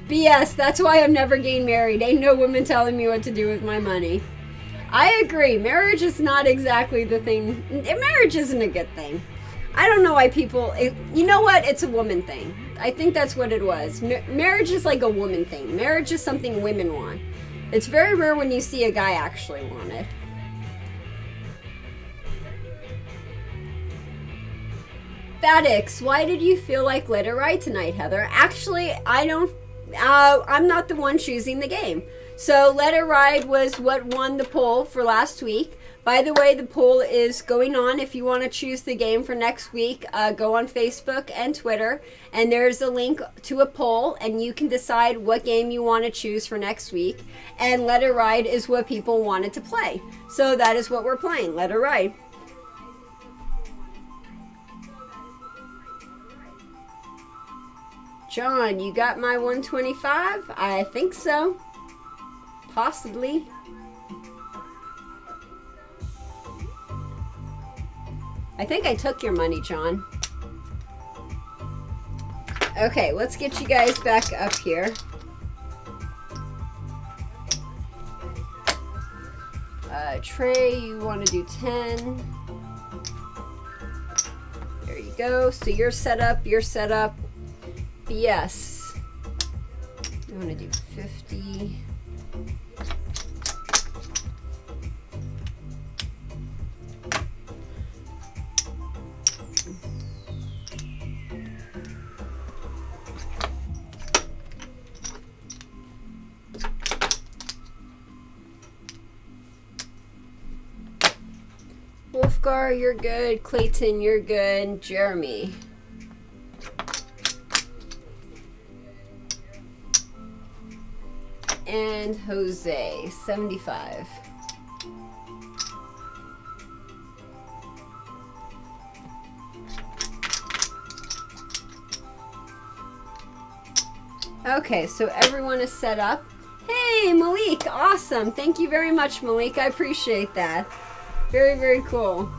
BS. That's why I'm never getting married. Ain't no woman telling me what to do with my money. I agree. Marriage is not exactly the thing. Marriage isn't a good thing. I don't know why people... you know what? It's a woman thing. I think that's what it was. Marriage is like a woman thing. Marriage is something women want. It's very rare when you see a guy actually want it. Fatix, why did you feel like Let It Ride tonight, Heather? Actually, I don't... I'm not the one choosing the game. So Let It Ride was what won the poll for last week. By the way, the poll is going on. If you want to choose the game for next week, go on Facebook and Twitter, and there's a link to a poll, and you can decide what game you want to choose for next week. And Let It Ride is what people wanted to play. So that is what we're playing, Let It Ride. John, you got my 125? I think so. Possibly. I think I took your money, John. Okay, let's get you guys back up here. Trey, you want to do 10. There you go. So you're set up, you're set up. BS. You want to do 50. Wolfgar, you're good. Clayton, you're good. Jeremy. And Jose, 75. Okay, so everyone is set up. Hey, Malik, awesome. Thank you very much, Malik. I appreciate that. Very, very cool.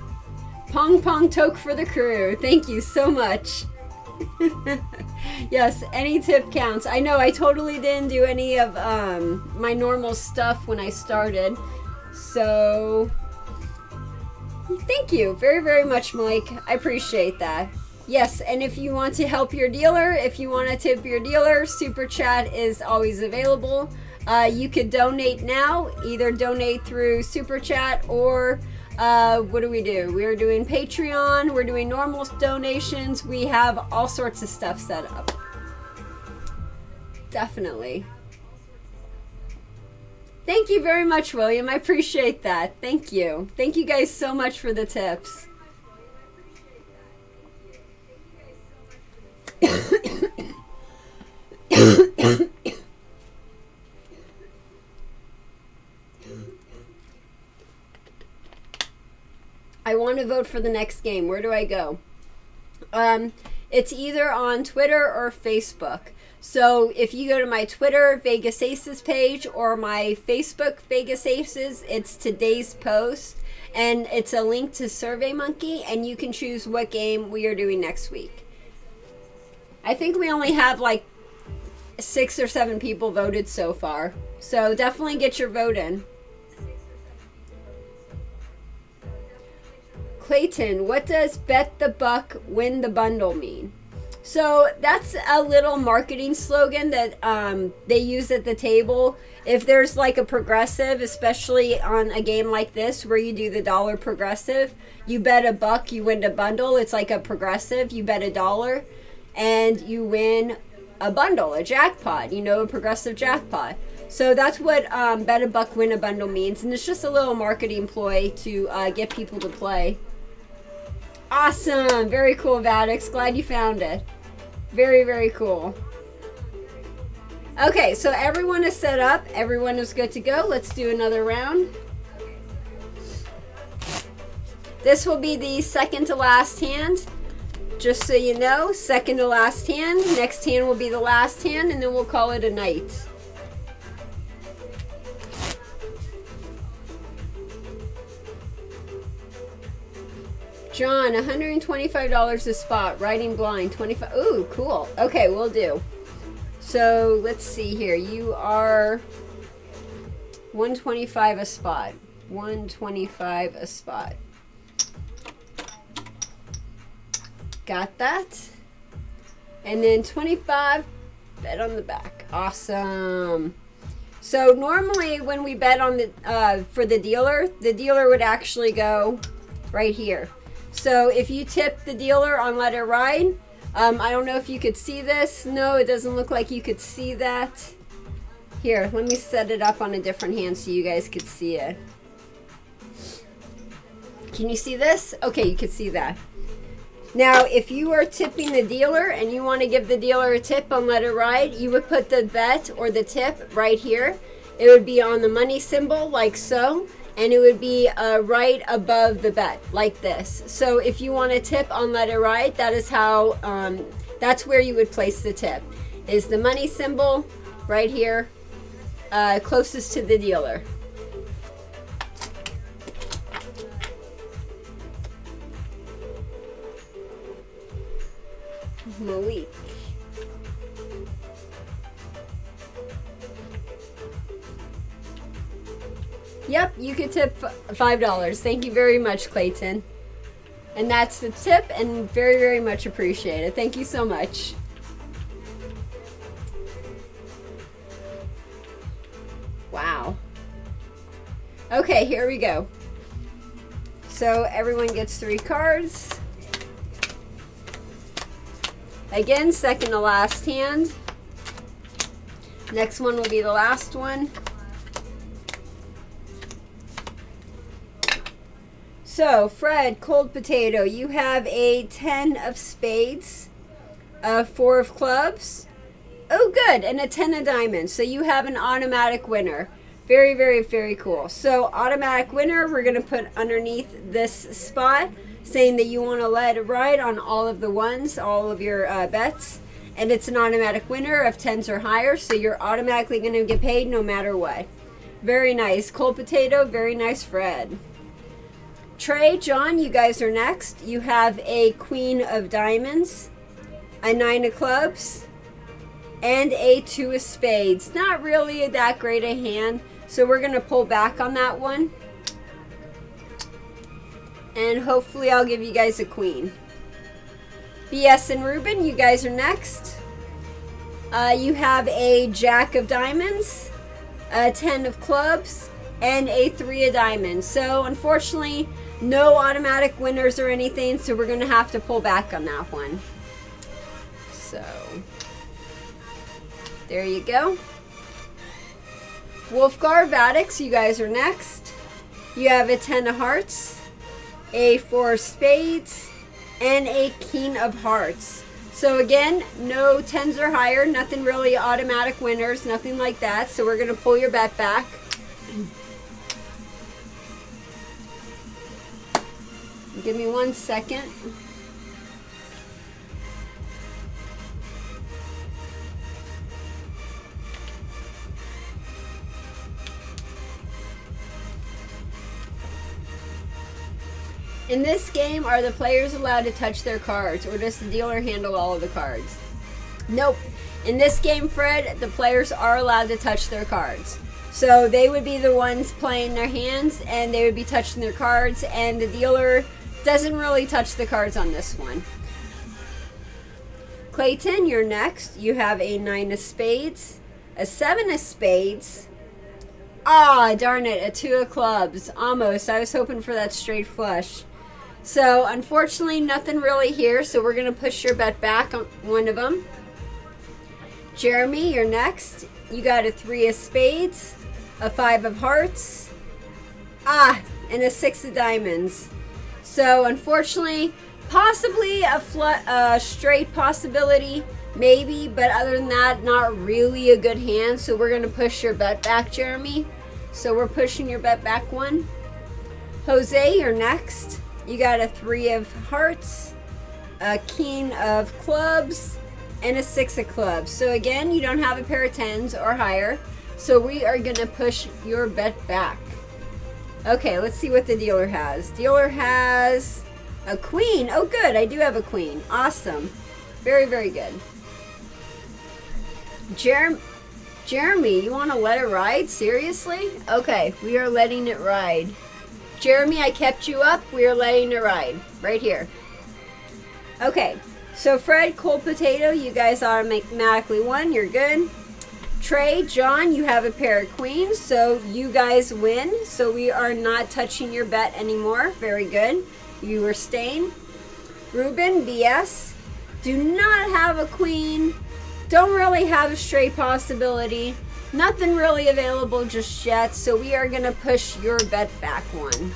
Pong Pong Toke for the crew. Thank you so much. Yes, any tip counts. I know I totally didn't do any of my normal stuff when I started. So, thank you very, very much, Malik. I appreciate that. Yes, and if you want to help your dealer, if you want to tip your dealer, Super Chat is always available. You could donate now, either donate through Super Chat or what do? We're doing Patreon, we're doing normal donations, we have all sorts of stuff set up. Definitely. Thank you very much, William. I appreciate that. Thank you. Thank you guys so much for the tips. I want to vote for the next game. Where do I go? It's either on Twitter or Facebook. So if you go to my Twitter Vegas Aces page or my Facebook Vegas Aces, it's today's post. And it's a link to SurveyMonkey, and you can choose what game we are doing next week. I think we only have like 6 or 7 people voted so far. So definitely get your vote in. Clayton, what does bet the buck, win the bundle mean? So that's a little marketing slogan that they use at the table. If there's like a progressive, especially on a game like this where you do the dollar progressive, you bet a buck, you win a bundle. It's like a progressive. You bet $1 and you win a bundle, a jackpot, you know, a progressive jackpot. So that's what bet a buck, win a bundle means. And it's just a little marketing ploy to get people to play. Awesome. Very cool, Vadix. Glad you found it. Very, very cool. Okay, so everyone is set up. Everyone is good to go. Let's do another round. This will be the second to last hand. Just so you know, second to last hand. Next hand will be the last hand, and then we'll call it a night. John, $125 a spot, riding blind, 25. Ooh, cool. Okay, we'll do. So let's see here. You are $125 a spot. 125 a spot. Got that. And then 25, bet on the back. Awesome. So normally when we bet on the for the dealer would actually go right here. So if you tip the dealer on Let It Ride, I don't know if you could see this. No, it doesn't look like you could see that. Here, let me set it up on a different hand so you guys could see it. Can you see this? Okay, you could see that. Now, if you are tipping the dealer and you want to give the dealer a tip on Let It Ride, you would put the bet or the tip right here. It would be on the money symbol like so, and it would be right above the bet like this. So if you want a tip on Let It Ride, that is how, that's where you would place the tip. Is the money symbol right here, closest to the dealer. Malik. Yep, you could tip $5. Thank you very much, Clayton. And that's the tip, and very, very much appreciated. Thank you so much. Wow. Okay, here we go. So everyone gets 3 cards. Again, second to last hand. Next one will be the last one. So, Fred, Cold Potato, you have a 10 of spades, a 4 of clubs. Oh, good, and a 10 of diamonds. So you have an automatic winner. Very, very, very cool. So, automatic winner, we're going to put underneath this spot, saying that you want to let it ride on all of the ones, all of your bets. And it's an automatic winner of 10s or higher, so you're automatically going to get paid no matter what. Very nice. Cold Potato, very nice, Fred. Trey, John, you guys are next. You have a Queen of Diamonds, a 9 of Clubs, and a 2 of Spades. Not really that great a hand, so we're going to pull back on that one. And hopefully I'll give you guys a Queen. BS and Ruben, you guys are next. You have a Jack of Diamonds, a 10 of Clubs, and a 3 of Diamonds. So unfortunately, no automatic winners or anything, so we're going to have to pull back on that one. So, there you go. Wolfgar, Vadix, you guys are next. You have a 10 of Hearts, a 4 of Spades, and a King of Hearts. So again, no 10s or higher, nothing really automatic winners, nothing like that. So we're going to pull your bet back. Give me 1 second. In this game, are the players allowed to touch their cards, or does the dealer handle all of the cards? Nope. In this game, Fred, the players are allowed to touch their cards. So they would be the ones playing their hands, and they would be touching their cards, and the dealer doesn't really touch the cards on this one. Clayton, you're next. You have a 9 of Spades, a 7 of Spades. Ah, darn it, a 2 of Clubs. Almost. I was hoping for that straight flush. So, unfortunately, nothing really here, so we're going to push your bet back on one of them. Jeremy, you're next. You got a 3 of Spades, a 5 of Hearts, and a 6 of Diamonds. So, unfortunately, possibly a straight possibility, maybe, but other than that, not really a good hand. So, we're going to push your bet back, Jeremy. So, we're pushing your bet back one. Jose, you're next. You got a 3 of Hearts, a King of Clubs, and a 6 of Clubs. So, again, you don't have a pair of 10s or higher. So, we are going to push your bet back. Okay, let's see what the dealer has. Dealer has a Queen. Oh, good. I do have a Queen. Awesome. Very, very good. Jeremy, you want to let it ride? Seriously? Okay, we are letting it ride. Jeremy, I kept you up. We are letting it ride. Right here. Okay, so Fred, Cold Potato, you guys automatically won. You're good. Trey, John, you have a pair of queens, so you guys win. So we are not touching your bet anymore. Very good. You are staying. Ruben, BS, do not have a queen. Don't really have a straight possibility. Nothing really available just yet, so we are going to push your bet back one.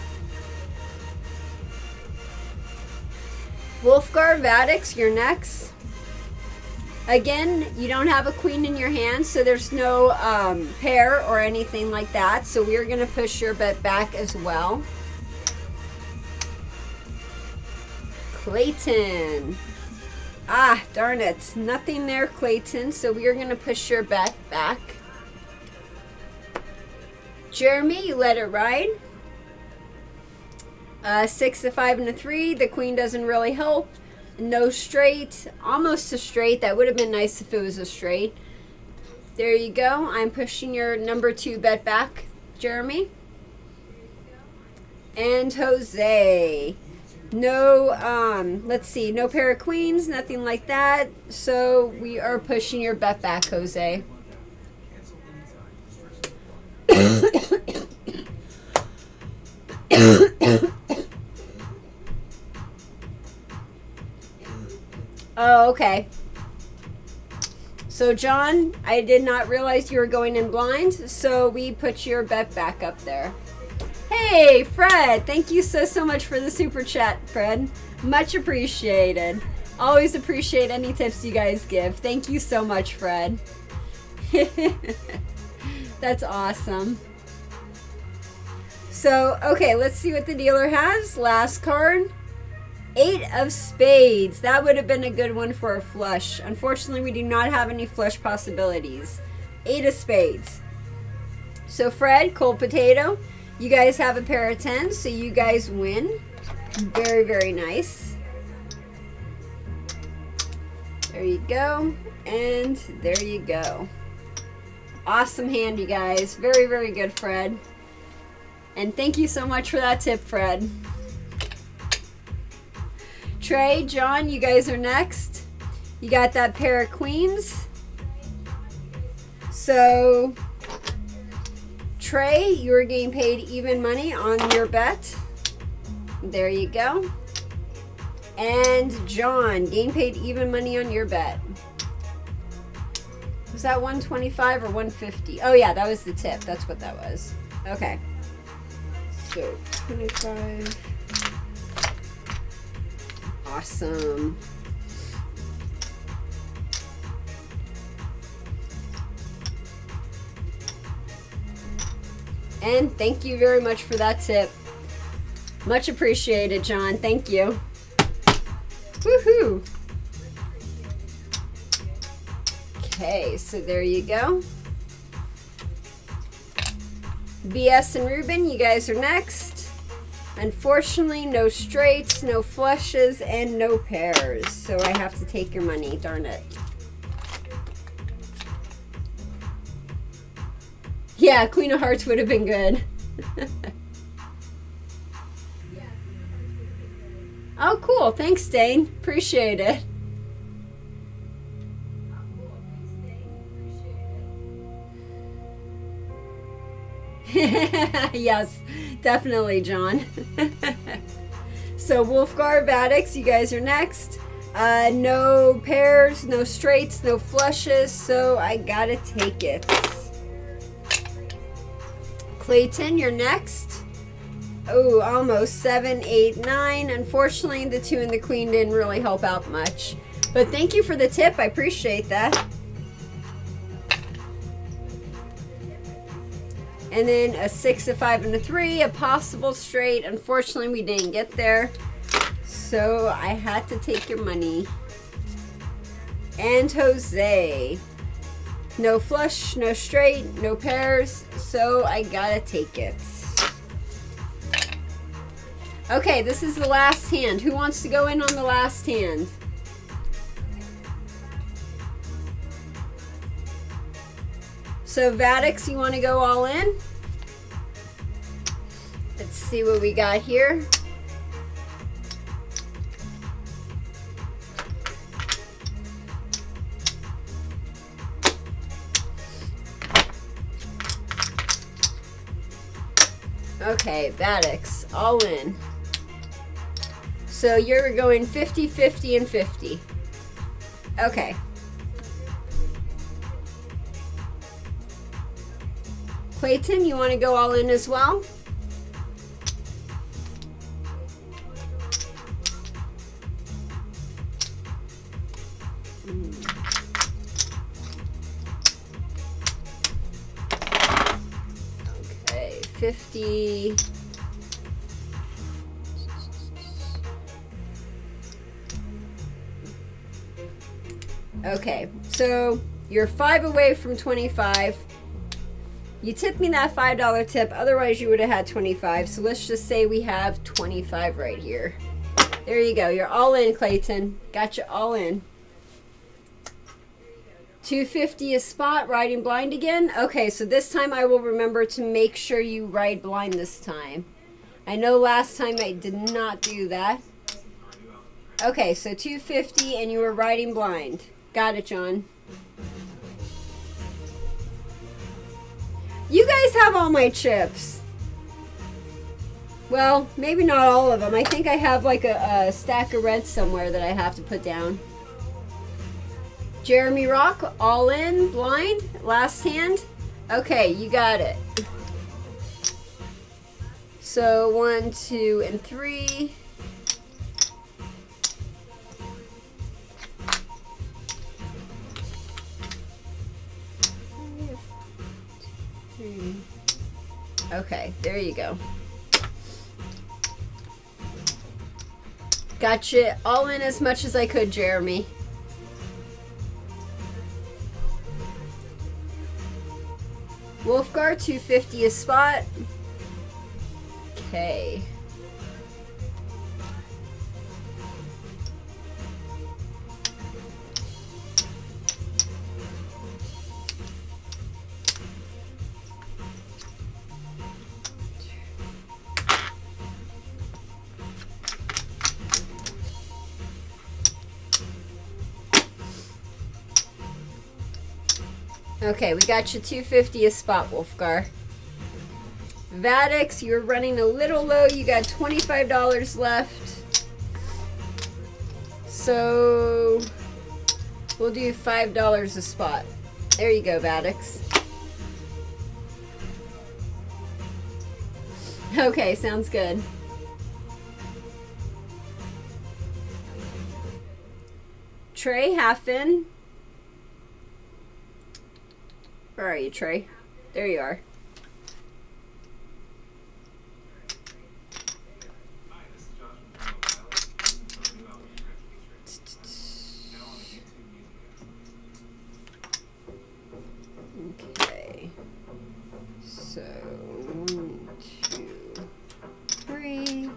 Wolfgar Vadix, you're next. Again, you don't have a queen in your hand, so there's no pair or anything like that, so we're going to push your bet back as well. Clayton. Ah, darn it. Nothing there, Clayton. So we are going to push your bet back. Jeremy, you let it ride. 6, a 5, and a 3. The queen doesn't really help. No straight. Almost a straight. That would have been nice if it was a straight. There you go. I'm pushing your number 2 bet back, Jeremy. And Jose. No, let's see, no pair of queens, nothing like that. So we are pushing your bet back, Jose. Oh, okay. So John, I did not realize you were going in blind, so we put your bet back up there. Hey, Fred, thank you so much for the super chat, Fred. Much appreciated. Always appreciate any tips you guys give. Thank you so much, Fred. That's awesome. So, okay, let's see what the dealer has. Last card. 8 of spades. That would have been a good one for a flush. Unfortunately, we do not have any flush possibilities. 8 of spades. So, Fred, Cold Potato, you guys have a pair of 10s, so you guys win. Very, very nice. There you go. And there you go. Awesome hand, you guys. Very, very good, Fred. And thank you so much for that tip, Fred. Trey, John, you guys are next. You got that pair of queens. So, Trey, you are getting paid even money on your bet. There you go. And John, getting paid even money on your bet. Was that 125 or 150? Oh yeah, that was the tip. That's what that was. Okay. So 25. Awesome. And thank you very much for that tip. Much appreciated, John. Thank you. Woohoo! Okay, so there you go. BS and Ruben, you guys are next. Unfortunately, no straights, no flushes, and no pairs. So I have to take your money, darn it. Yeah, Queen of Hearts would have been good. Oh, cool. Thanks, Dane. Appreciate it. Yes, definitely, John. So, Wolfgar, Vadix, you guys are next. No pairs, no straights, no flushes, so I gotta take it. Clayton, you're next. Oh, almost 7, 8, 9. Unfortunately, the 2 and the queen didn't really help out much. But thank you for the tip. I appreciate that. And then a 6, a 5, and a 3. A possible straight. Unfortunately, we didn't get there. So I had to take your money. And Jose. No flush, no straight, no pairs. So I gotta take it. Okay, this is the last hand. Who wants to go in on the last hand? So Vadix, you want to go all in? Let's see what we got here. Okay, Vadix, all in. So you're going 50, 50, and 50. Okay. Clayton, you want to go all in as well? Okay, 50. Okay, so you're 5 away from 25. You tipped me that $5 tip, otherwise you would have had 25. So let's just say we have 25 right here. There you go. You're all in, Clayton. Got you all in. 250 a spot, riding blind again. Okay, so this time I will remember to make sure you ride blind this time. I know last time I did not do that. Okay, so 250 and you were riding blind. Got it, John. You guys have all my chips. Well, maybe not all of them. I think I have like a stack of reds somewhere that I have to put down. Jeremy Rock, all in, blind, last hand. Okay, you got it. So 1, 2, and 3. Okay, there you go. Gotcha all in as much as I could, Jeremy. Wolfgar, 250 a spot. Okay. Okay, we got you 250 a spot, Wolfgar. Vadix, you're running a little low. You got $25 left. So we'll do $5 a spot. There you go, Vadix. Okay, sounds good. Trey, half in. Where are you, Trey? There you are. Okay. So 1, 2, 3.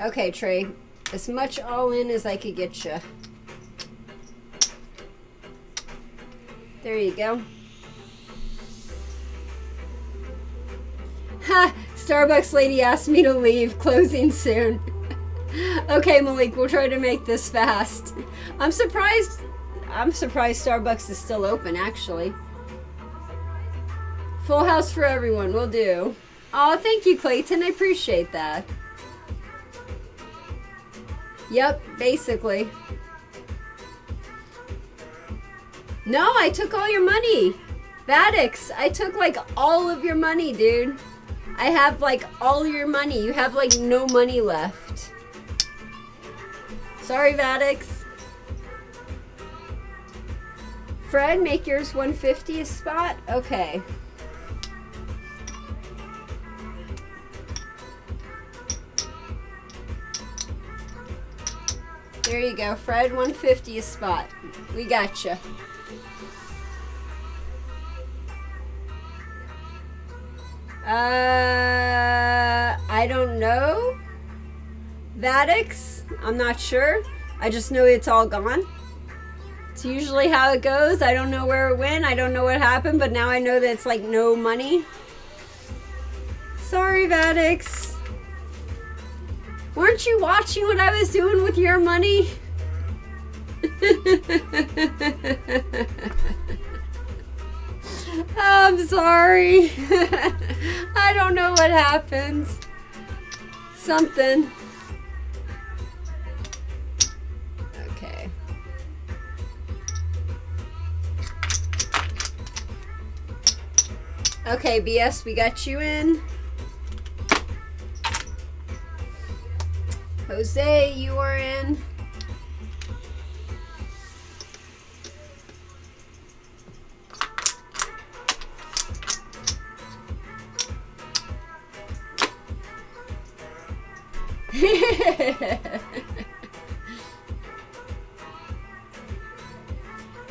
Okay, Trey. As much all in as I could get you. There you go. Ha! Starbucks lady asked me to leave. Closing soon. Okay, Malik, we'll try to make this fast. I'm surprised Starbucks is still open, actually. Full house for everyone. Will do. Oh, thank you, Clayton. I appreciate that. Yep, basically. No, I took all your money. Vadix, I took like all of your money, dude. I have like all your money. You have like no money left. Sorry, Vadix. Fred, make yours 150 a spot? Okay. There you go, Fred, 150 a spot. We gotcha. I don't know. Vadix, I'm not sure. I just know it's all gone. It's usually how it goes. I don't know where it went. I don't know what happened, but now I know that it's like no money. Sorry, Vadix. Weren't you watching what I was doing with your money? I'm sorry. I don't know what happens. Something. Okay. Okay, BS, we got you in. Jose, you are in.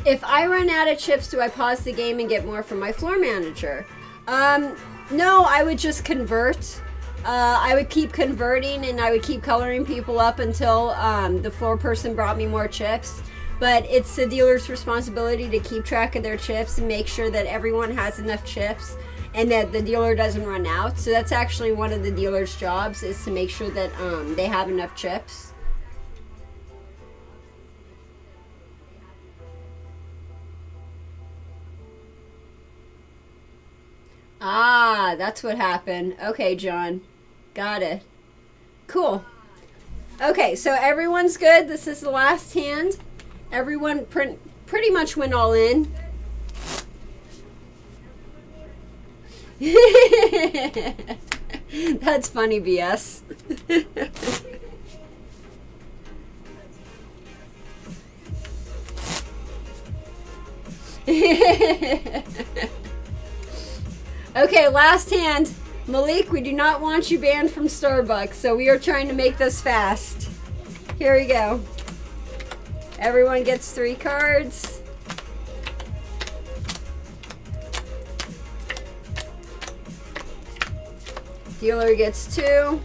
If I run out of chips, do I pause the game and get more from my floor manager? No, I would just convert. I would keep converting and I would keep coloring people up until the floor person brought me more chips. But it's the dealer's responsibility to keep track of their chips and make sure that everyone has enough chips and that the dealer doesn't run out. So that's actually one of the dealer's jobs, is to make sure that they have enough chips. Ah, that's what happened. Okay, John. Got it. Cool. Okay, so everyone's good. This is the last hand. Everyone pretty much went all in. That's funny, BS. Okay, last hand. Malik, we do not want you banned from Starbucks, so we are trying to make this fast. Here we go. Everyone gets 3 cards. Dealer gets 2.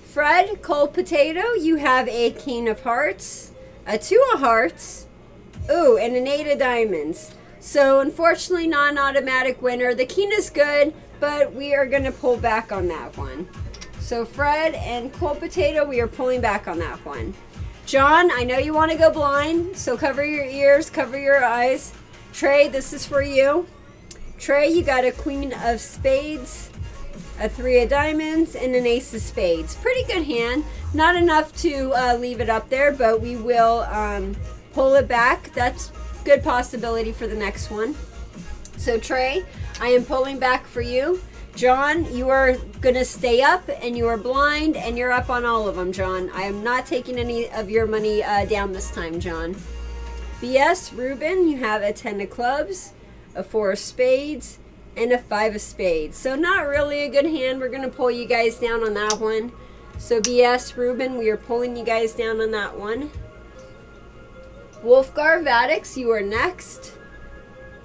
Fred, Cold Potato, you have a King of Hearts, a 2 of Hearts, ooh, and an 8 of Diamonds. So unfortunately, not an automatic winner. The King is good, but we are going to pull back on that one. So Fred and Cold Potato, we are pulling back on that one. John, I know you want to go blind, so cover your ears, cover your eyes. Trey, this is for you. Trey, you got a Queen of Spades, a 3 of Diamonds, and an Ace of Spades. Pretty good hand. Not enough to leave it up there, but we will pull it back. That's good possibility for the next one. So Trey, I am pulling back for you. John, you are gonna stay up and you are blind and you're up on all of them, John. I am not taking any of your money down this time, John. BS, Ruben, you have a 10 of clubs, a 4 of spades, and a 5 of spades. So not really a good hand. We're gonna pull you guys down on that one. So BS, Ruben, we are pulling you guys down on that one. Wolfgar Vadix, you are next.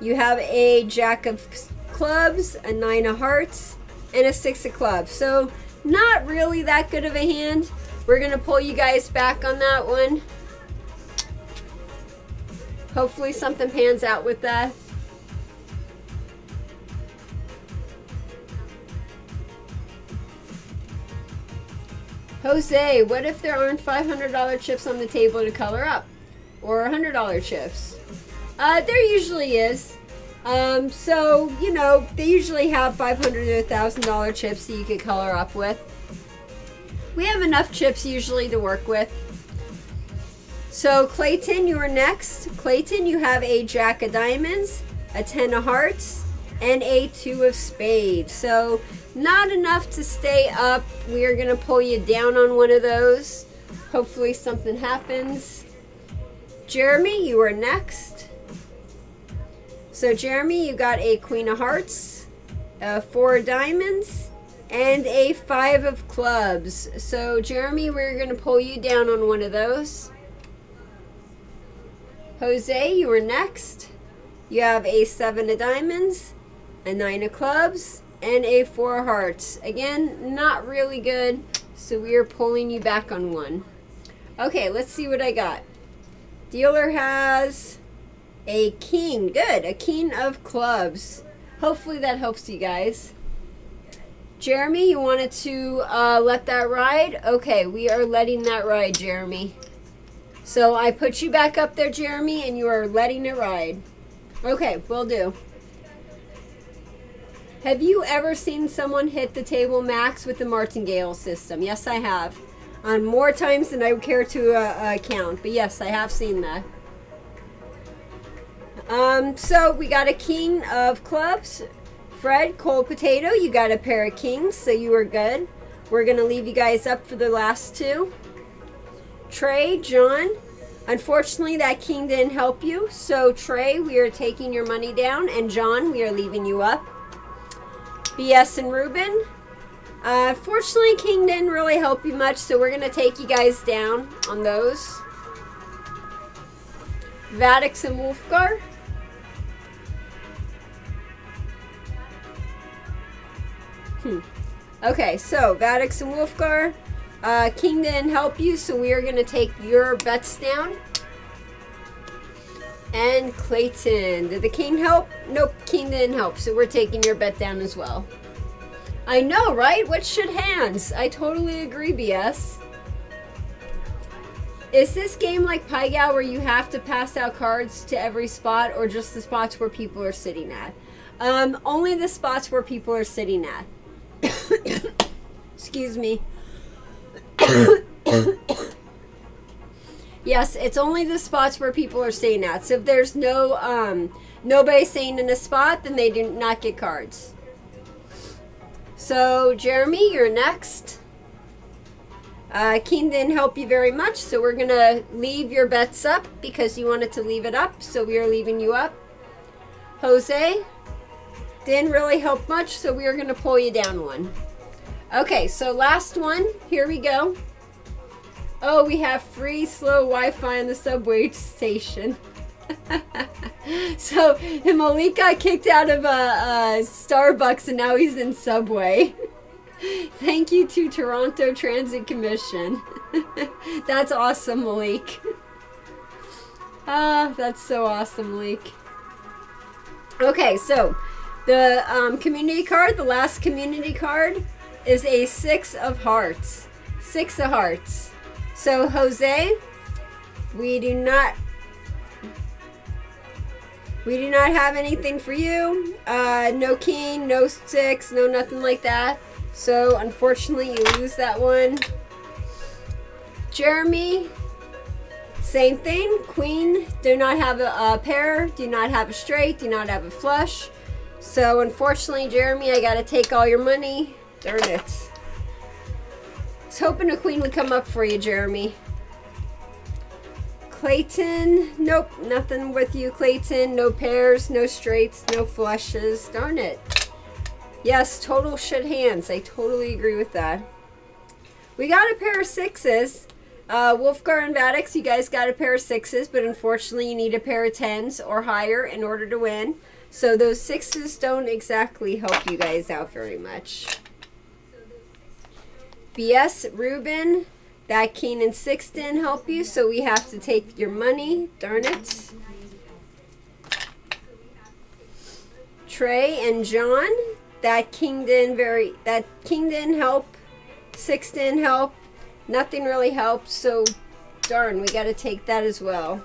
You have a Jack of Clubs, a 9 of Hearts, and a 6 of Clubs. So not really that good of a hand. We're going to pull you guys back on that one. Hopefully something pans out with that. Jose, what if there aren't $500 chips on the table to color up? Or $100 chips? There usually is. So, you know, they usually have $500 to $1,000 chips that you could color up with. We have enough chips usually to work with. So, Clayton, you are next. Clayton, you have a Jack of Diamonds, a 10 of Hearts, and a 2 of Spades. So, not enough to stay up. We are going to pull you down on one of those. Hopefully something happens. Jeremy, you are next. So Jeremy, you got a Queen of Hearts, a 4 of Diamonds, and a 5 of Clubs. So Jeremy, we're going to pull you down on one of those. Jose, you are next. You have a 7 of Diamonds, a 9 of Clubs, and a 4 of Hearts. Again, not really good, so we are pulling you back on one. Okay, let's see what I got. Dealer has a king. Good. A king of clubs. Hopefully that helps you guys. Jeremy, you wanted to let that ride? Okay, we are letting that ride, Jeremy. So I put you back up there, Jeremy, and you are letting it ride. Okay, will do. Have you ever seen someone hit the table max with the martingale system? Yes, I have. On more times than I care to count. But yes, I have seen that. So we got a king of clubs. Fred, cold potato, you got a pair of kings, so you are good. We're going to leave you guys up for the last two. Trey, John, unfortunately that king didn't help you. So Trey, we are taking your money down. And John, we are leaving you up. BS and Ruben. Fortunately, king didn't really help you much, so we're going to take you guys down on those. Vadix and Wolfgar. Okay, so Vadix and Wolfgar. King didn't help you, so we are going to take your bets down. And Clayton. Did the king help? Nope, king didn't help, so we're taking your bet down as well. I know, right? What should hands? I totally agree, BS. Is this game like Pai Gow where you have to pass out cards to every spot, or just the spots where people are sitting at? Only the spots where people are sitting at. Excuse me. Yes, it's only the spots where people are staying at. So if there's no nobody staying in a spot, then they do not get cards. So Jeremy, you're next. King didn't help you very much, so we're gonna leave your bets up because you wanted to leave it up, so we are leaving you up. Jose didn't really help much, so we are gonna pull you down one. Okay, so last one, here we go. Oh, we have free slow Wi-Fi in the subway station. So Malik got kicked out of Starbucks and now he's in Subway. Thank you to Toronto Transit Commission. That's awesome, Malik. Ah, that's so awesome, Malik. Okay, so the community card, the last community card, is a 6 of hearts. 6 of hearts. So Jose, we do not have anything for you. No king, no 6, no nothing like that. So unfortunately you lose that one. Jeremy, same thing. Queen, do not have a pair, do not have a straight, do not have a flush. So unfortunately, Jeremy, I gotta take all your money. Darn it. I was hoping a queen would come up for you, Jeremy. Clayton, nope, nothing with you, Clayton. No pairs, no straights, no flushes. Darn it. Yes, total shit hands. I totally agree with that. We got a pair of 6s. Wolfgar and Vadix, you guys got a pair of 6s, but unfortunately you need a pair of 10s or higher in order to win. So those 6s don't exactly help you guys out very much. BS, Ruben, that king and 6 didn't help you, so we have to take your money. Darn it. Trey and John, that king didn't help. 6 didn't help. Nothing really helped, so darn, we got to take that as well.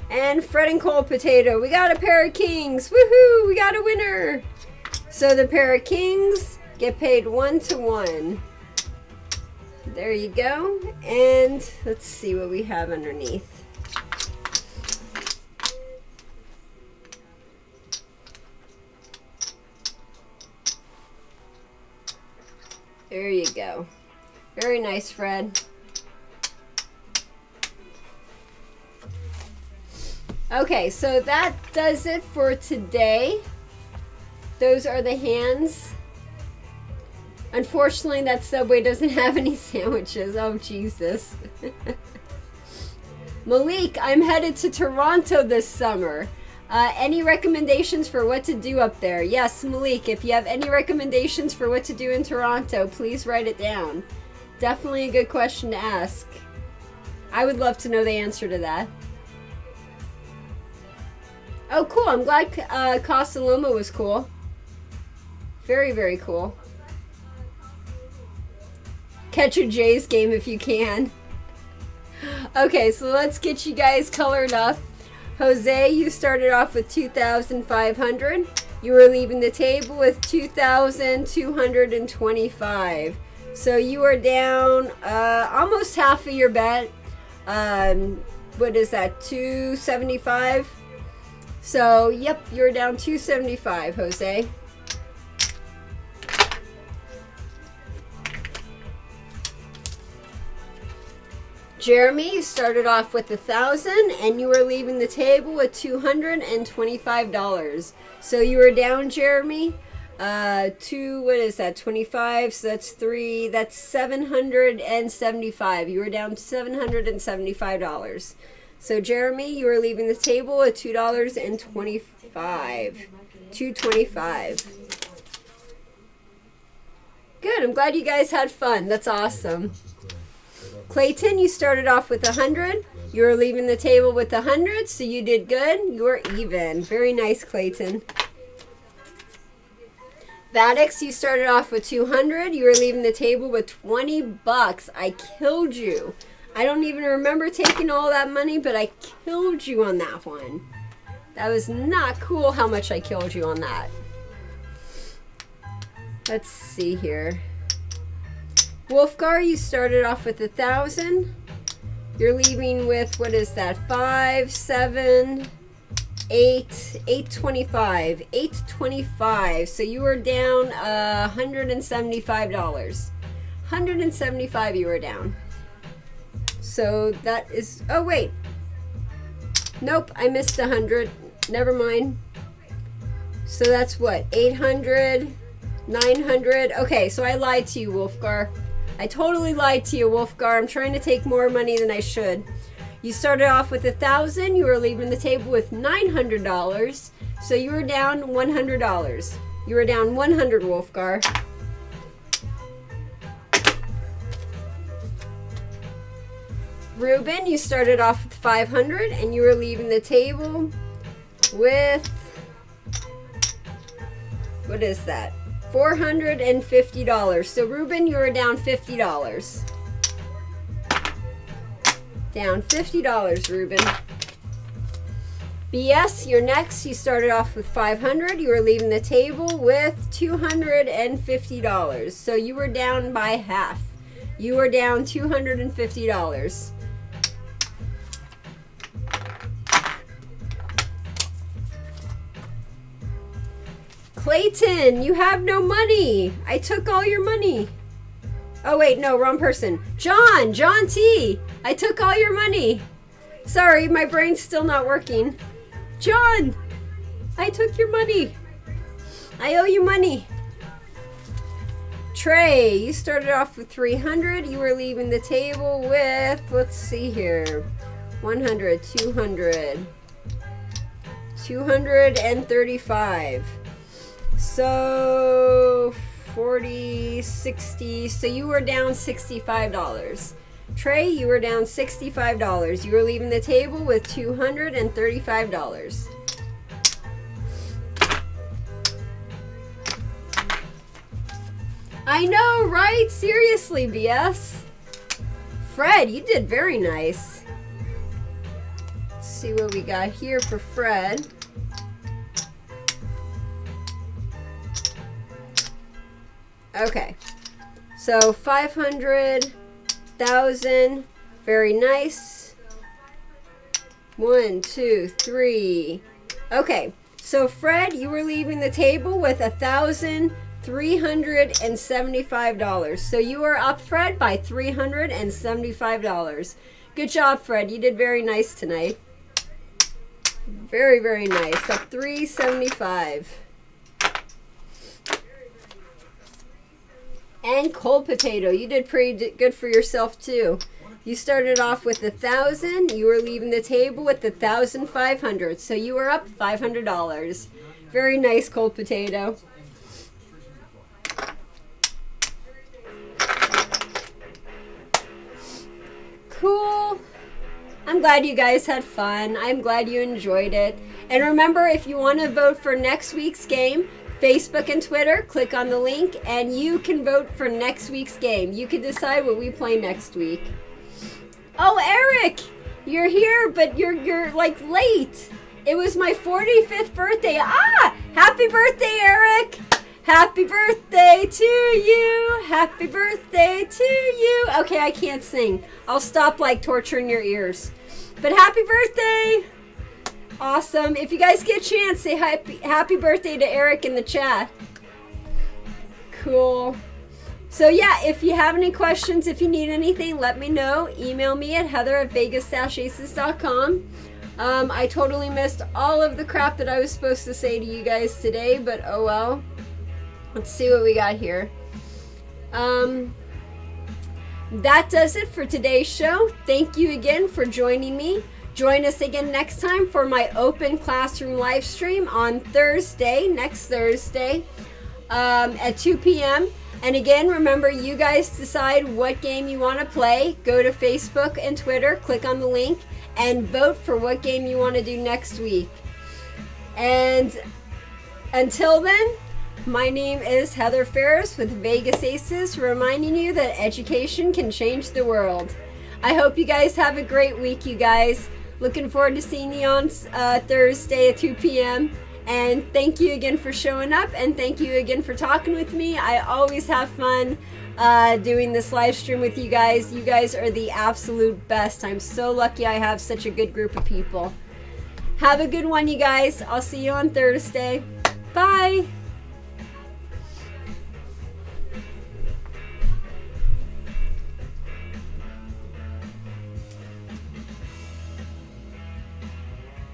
And Fred and Cold Potato, we got a pair of kings. Woohoo! We got a winner. So the pair of kings get paid 1-to-1. There you go. And let's see what we have underneath. There you go. Very nice, Fred. Okay, so that does it for today. Those are the hands. Unfortunately, that Subway doesn't have any sandwiches. Oh, Jesus. Malik, I'm headed to Toronto this summer. Any recommendations for what to do up there? Yes, Malik, if you have any recommendations for what to do in Toronto, please write it down. Definitely a good question to ask. I would love to know the answer to that. Oh, cool. I'm glad Casa Loma was cool. Very, very cool. Catch a Jays game if you can. Okay, so let's get you guys colored up. Jose, you started off with 2,500. You were leaving the table with 2,225. So you are down almost half of your bet. What is that, 275? So, yep, you're down 275, Jose. Jeremy, you started off with 1,000 and you were leaving the table with $225. So you were down, Jeremy, what is that, 25, so that's 3, that's 775. You were down $775. So Jeremy, you were leaving the table at $2.25. $2.25. Good, I'm glad you guys had fun. That's awesome. Clayton, you started off with 100. You were leaving the table with 100, so you did good. You were even. Very nice, Clayton. Vadix, you started off with 200. You were leaving the table with 20 bucks. I killed you. I don't even remember taking all that money, but I killed you on that one. That was not cool how much I killed you on that. Let's see here. Wolfgar, you started off with 1,000. You're leaving with, what is that, 5, 7, 8, 825. 825. So you were down $175. $175 you were down. So that is, oh wait. Nope, I missed 100. Never mind. So that's what, 800, 900. Okay, so I lied to you, Wolfgar. I totally lied to you, Wolfgar. I'm trying to take more money than I should. You started off with 1,000. You were leaving the table with $900. So you were down $100. You were down 100, Wolfgar. Ruben, you started off with 500 and you were leaving the table with, what is that? $450. So Ruben, you were down $50. Down $50, Ruben. BS, you're next. You started off with 500. You were leaving the table with $250. So you were down by half. You were down $250. Clayton, you have no money. I took all your money. Oh wait, no, wrong person. John T. I took all your money. Sorry, my brain's still not working. John, I took your money. I owe you money. Trey, you started off with 300. You were leaving the table with, let's see here, 100, 200, 235. So 40, 60, so you were down $65. Trey, you were down $65. You were leaving the table with $235. I know, right? Seriously, BS. Fred, you did very nice. Let's see what we got here for Fred. Okay, so 500,000, very nice. 1, 2, 3. Okay, so Fred, you were leaving the table with $1,375. So you are up, Fred, by $375. Good job, Fred. You did very nice tonight. Very, very nice. Up $375. And Cold Potato, you did pretty good for yourself too. You started off with 1,000. You were leaving the table with 1,500. So you were up $500. Very nice, Cold Potato. I'm glad you guys had fun. I'm glad you enjoyed it. And remember, if you want to vote for next week's game, Facebook and Twitter, click on the link and you can vote for next week's game. You can decide what we play next week. Oh, Eric, you're here, but you're like late. It was my 45th birthday. Ah, happy birthday, Eric. Happy birthday to you. Happy birthday to you. Okay, I can't sing. I'll stop like torturing your ears. But happy birthday. Awesome. If you guys get a chance, say happy birthday to Eric in the chat. Cool. So yeah, if you have any questions, if you need anything, let me know. Email me at heather@vegas-aces.com. I totally missed all of the crap that I was supposed to say to you guys today, but oh well. Let's see what we got here. That does it for today's show. Thank you again for joining me. Join us again next time for my open classroom live stream on Thursday, next Thursday, at 2 p.m. And again, remember, you guys decide what game you want to play. Go to Facebook and Twitter, click on the link, and vote for what game you want to do next week. And until then, my name is Heather Ferris with Vegas Aces, reminding you that education can change the world. I hope you guys have a great week, you guys. Looking forward to seeing you on Thursday at 2 p.m. And thank you again for showing up, and thank you again for talking with me. I always have fun doing this live stream with you guys. You guys are the absolute best. I'm so lucky I have such a good group of people. Have a good one, you guys. I'll see you on Thursday. Bye.